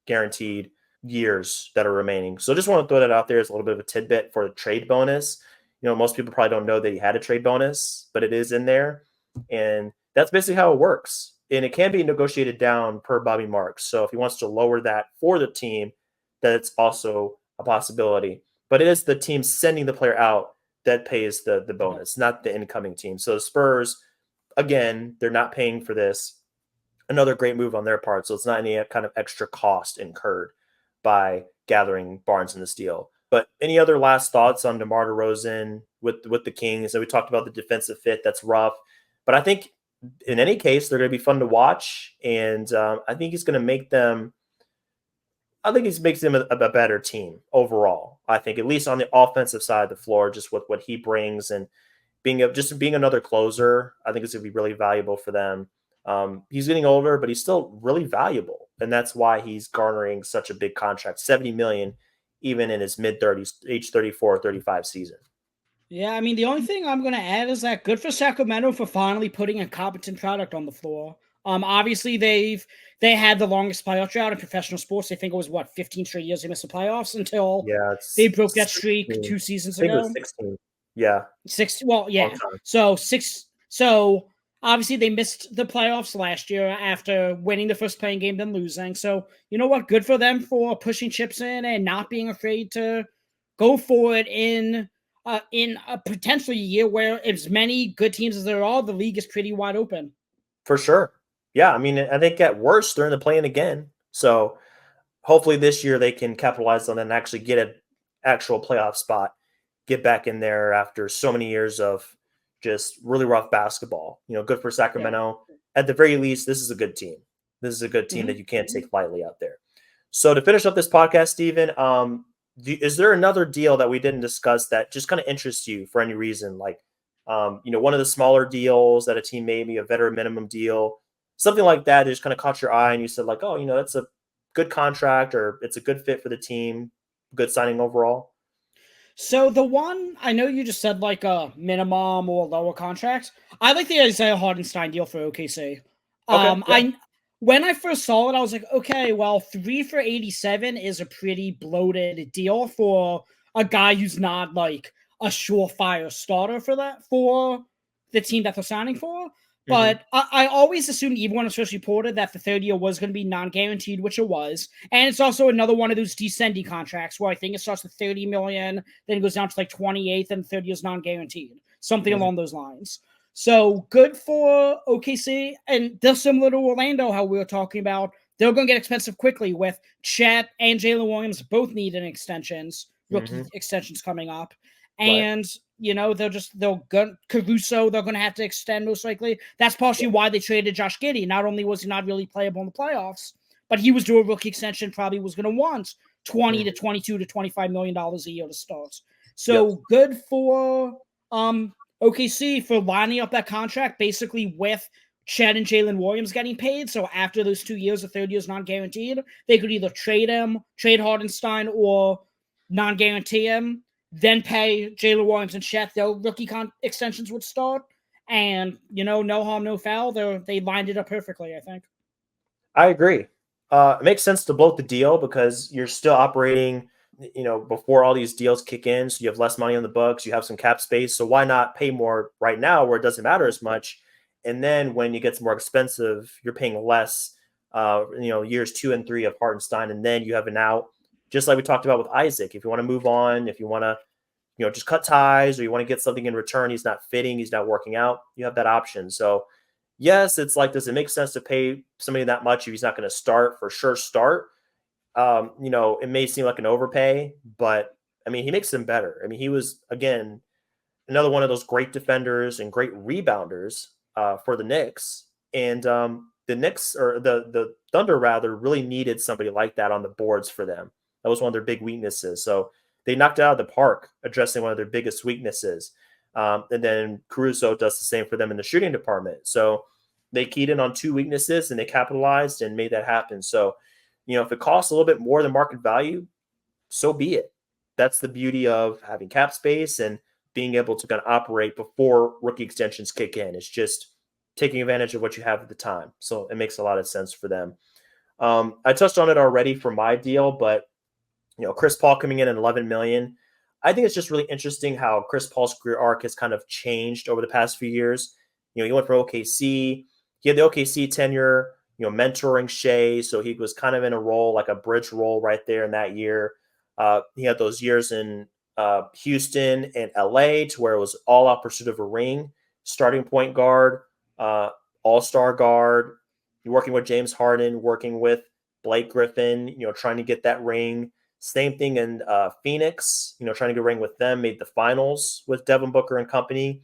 guaranteed years that are remaining. So just want to throw that out there as a little bit of a tidbit for the trade bonus. Most people probably don't know that he had a trade bonus, but it is in there. And that's basically how it works. And it can be negotiated down per Bobby Marks. So if he wants to lower that for the team, that's also a possibility. But it is the team sending the player out that pays the bonus, not the incoming team. So the Spurs, again, they're not paying for this. Another great move on their part. So it's not any kind of extra cost incurred by gathering Barnes in this deal. But any other last thoughts on DeMar DeRozan with the Kings? So we talked about the defensive fit. That's rough. But I think in any case, they're going to be fun to watch. And I think he's going to make them – I think he makes them a better team overall. I think at least on the offensive side of the floor, just with what he brings and being another closer, I think it's going to be really valuable for them. He's getting older, but he's still really valuable. And that's why he's garnering such a big contract, $70 million, even in his mid-30s, age 34, 35 season. Yeah, I mean, the only thing I'm going to add is that good for Sacramento for finally putting a competent product on the floor. Obviously they had the longest playoff drought in professional sports. I think it was 15 straight years they missed the playoffs until Yeah, they it's broke that 16. streak 2 seasons I think it was ago. 16. Yeah. Well, Long yeah. time. So obviously they missed the playoffs last year after winning the first playing game, then losing. So you know what? Good for them for pushing chips in and not being afraid to go for it in a potentially year where as many good teams as there are, the league is pretty wide open. For sure. Yeah, I mean, I think at worst they're in the play-in again. So hopefully this year they can capitalize on it and actually get an actual playoff spot, get back in there after so many years of just really rough basketball. Good for Sacramento. Yeah. At the very least, this is a good team. This is a good team that you can't take lightly out there. So to finish up this podcast, Steven, is there another deal that we didn't discuss that just kind of interests you for any reason? Like, one of the smaller deals that a team made, maybe a veteran minimum deal, something like that just kind of caught your eye and you said like, oh, that's a good contract or it's a good fit for the team, good signing overall? So the one, I know you just said like a minimum or lower contract. I like the Isaiah Hartenstein deal for OKC. Okay, yeah. When I first saw it, I was like, okay, well, 3 for 87 is a pretty bloated deal for a guy who's not like a surefire starter for the team that they're signing for. But I always assumed, even when it was first reported, that the third year was going to be non-guaranteed, which it was. And it's also another one of those descending contracts where I think it starts with $30 million, then it goes down to like 28, and the third year is non-guaranteed. Something along those lines. So good for OKC. And they're similar to Orlando, how we were talking about. They're going to get expensive quickly with Chet and Jalen Williams both needing extensions, rookie extensions coming up. And, they'll go Caruso, they're going to have to extend most likely. That's partially why they traded Josh Giddey. Not only was he not really playable in the playoffs, but he was doing a rookie extension, probably was going to want $20 to $22 to $25 million a year to start. So good for OKC for lining up that contract basically with Chet and Jalen Williams getting paid. So after those 2 years, the third year is non-guaranteed, they could either trade Hartenstein, or non-guarantee him, then pay Jalen Williams and Chet. Their rookie extensions would start. And, no harm, no foul. They lined it up perfectly, I think. I agree. It makes sense to bloat the deal because you're still operating, before all these deals kick in. So you have less money on the books. You have some cap space. So why not pay more right now where it doesn't matter as much? And then when it gets more expensive, you're paying less, years 2 and 3 of Hartenstein. And then you have an out. Just like we talked about with Isaac, if you want to move on, if you want to, just cut ties, or you want to get something in return, he's not fitting, he's not working out, you have that option. So yes, it's like, does it make sense to pay somebody that much if he's not going to start? For sure, start. It may seem like an overpay, but I mean, he makes them better. I mean, he was, again, another one of those great defenders and great rebounders for the Knicks. And the Knicks, or the Thunder rather, really needed somebody like that on the boards for them. That was one of their big weaknesses. So they knocked it out of the park, addressing one of their biggest weaknesses. And then Caruso does the same for them in the shooting department. So they keyed in on 2 weaknesses and they capitalized and made that happen. So, if it costs a little bit more than market value, so be it. That's the beauty of having cap space and being able to kind of operate before rookie extensions kick in. It's just taking advantage of what you have at the time. So it makes a lot of sense for them. I touched on it already for my deal, but Chris Paul coming in at $11 million. I think it's just really interesting how Chris Paul's career arc has kind of changed over the past few years. He went from OKC. He had the OKC tenure, mentoring Shea. So he was kind of in a role, like a bridge role right there in that year. He had those years in Houston and LA to where it was all out pursuit of a ring, starting point guard, all-star guard, working with James Harden, working with Blake Griffin, trying to get that ring. Same thing in Phoenix, trying to get a ring with them, made the finals with Devin Booker and company.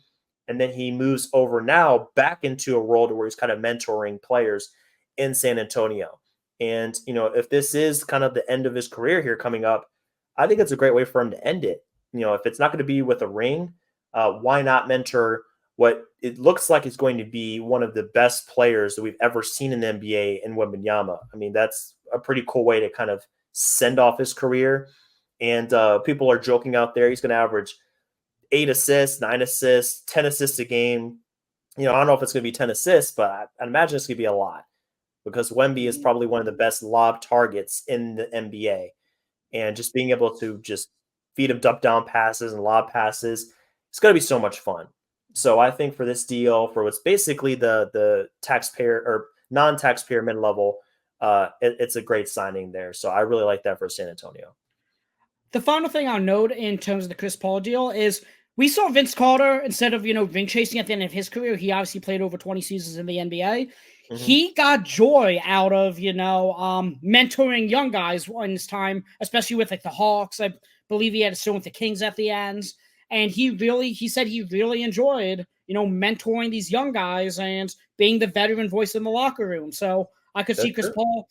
And then he moves over now back into a role where he's kind of mentoring players in San Antonio. And, if this is kind of the end of his career here coming up, I think it's a great way for him to end it. If it's not going to be with a ring, why not mentor what it looks like is going to be one of the best players that we've ever seen in the NBA in Wembanyama. I mean, that's a pretty cool way to kind of send off his career. And people are joking out there. He's going to average 8 assists, 9 assists, 10 assists a game. I don't know if it's going to be 10 assists, but I imagine it's going to be a lot because Wemby is probably one of the best lob targets in the NBA. And just being able to just feed him dump down passes and lob passes, it's going to be so much fun. So I think for this deal, for what's basically the taxpayer or non-taxpayer mid-level, it's a great signing there. So I really like that for San Antonio. The final thing I'll note in terms of the Chris Paul deal is we saw Vince Carter, instead of, ring chasing at the end of his career, he obviously played over 20 seasons in the NBA. Mm-hmm. He got joy out of, mentoring young guys in his time, especially with the Hawks. I believe he had a stint with the Kings at the end. And he said he really enjoyed, mentoring these young guys and being the veteran voice in the locker room. So I could see Chris Paul,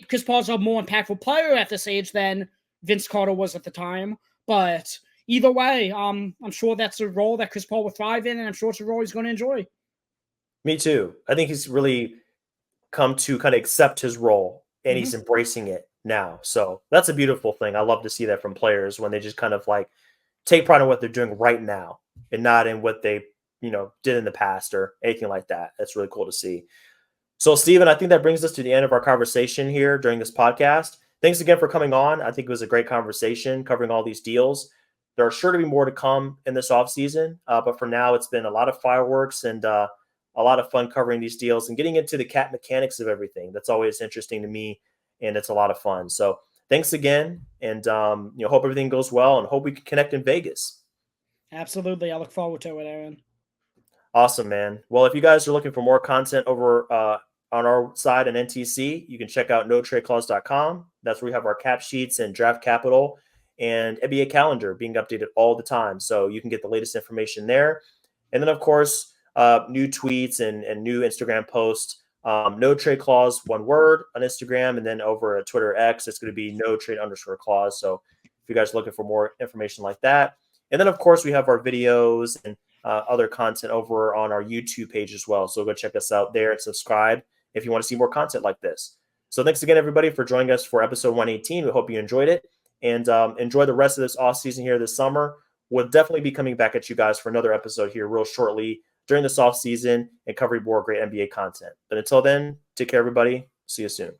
Chris Paul's a more impactful player at this age than Vince Carter was at the time. But either way, I'm sure that's a role that Chris Paul will thrive in, and I'm sure it's a role he's going to enjoy. Me too. I think he's really come to kind of accept his role, and he's embracing it now. So that's a beautiful thing. I love to see that from players when they just kind of take pride in what they're doing right now and not in what they, did in the past or anything like that. That's really cool to see. So, Steven, I think that brings us to the end of our conversation here during this podcast. Thanks again for coming on. I think it was a great conversation covering all these deals. There are sure to be more to come in this offseason, but for now, it's been a lot of fireworks and a lot of fun covering these deals and getting into the cat mechanics of everything. That's always interesting to me, and it's a lot of fun. So thanks again, and hope everything goes well, and hope we can connect in Vegas. Absolutely. I look forward to it, Aaron. Awesome, man. Well, if you guys are looking for more content over on our side in NTC, you can check out notradeclause.com. That's where we have our cap sheets and draft capital and NBA calendar being updated all the time. So you can get the latest information there. And then, of course, new tweets and new Instagram posts. No trade clause, one word on Instagram, and then over at Twitter X, it's going to be no trade _clause. So if you guys are looking for more information like that. And then, of course, we have our videos and other content over on our YouTube page as well. So go check us out there and subscribe if you want to see more content like this. So thanks again, everybody, for joining us for episode 118. We hope you enjoyed it, and enjoy the rest of this off season here this summer. We'll definitely be coming back at you guys for another episode here real shortly during this off season and covering more great NBA content. But until then, take care, everybody. See you soon.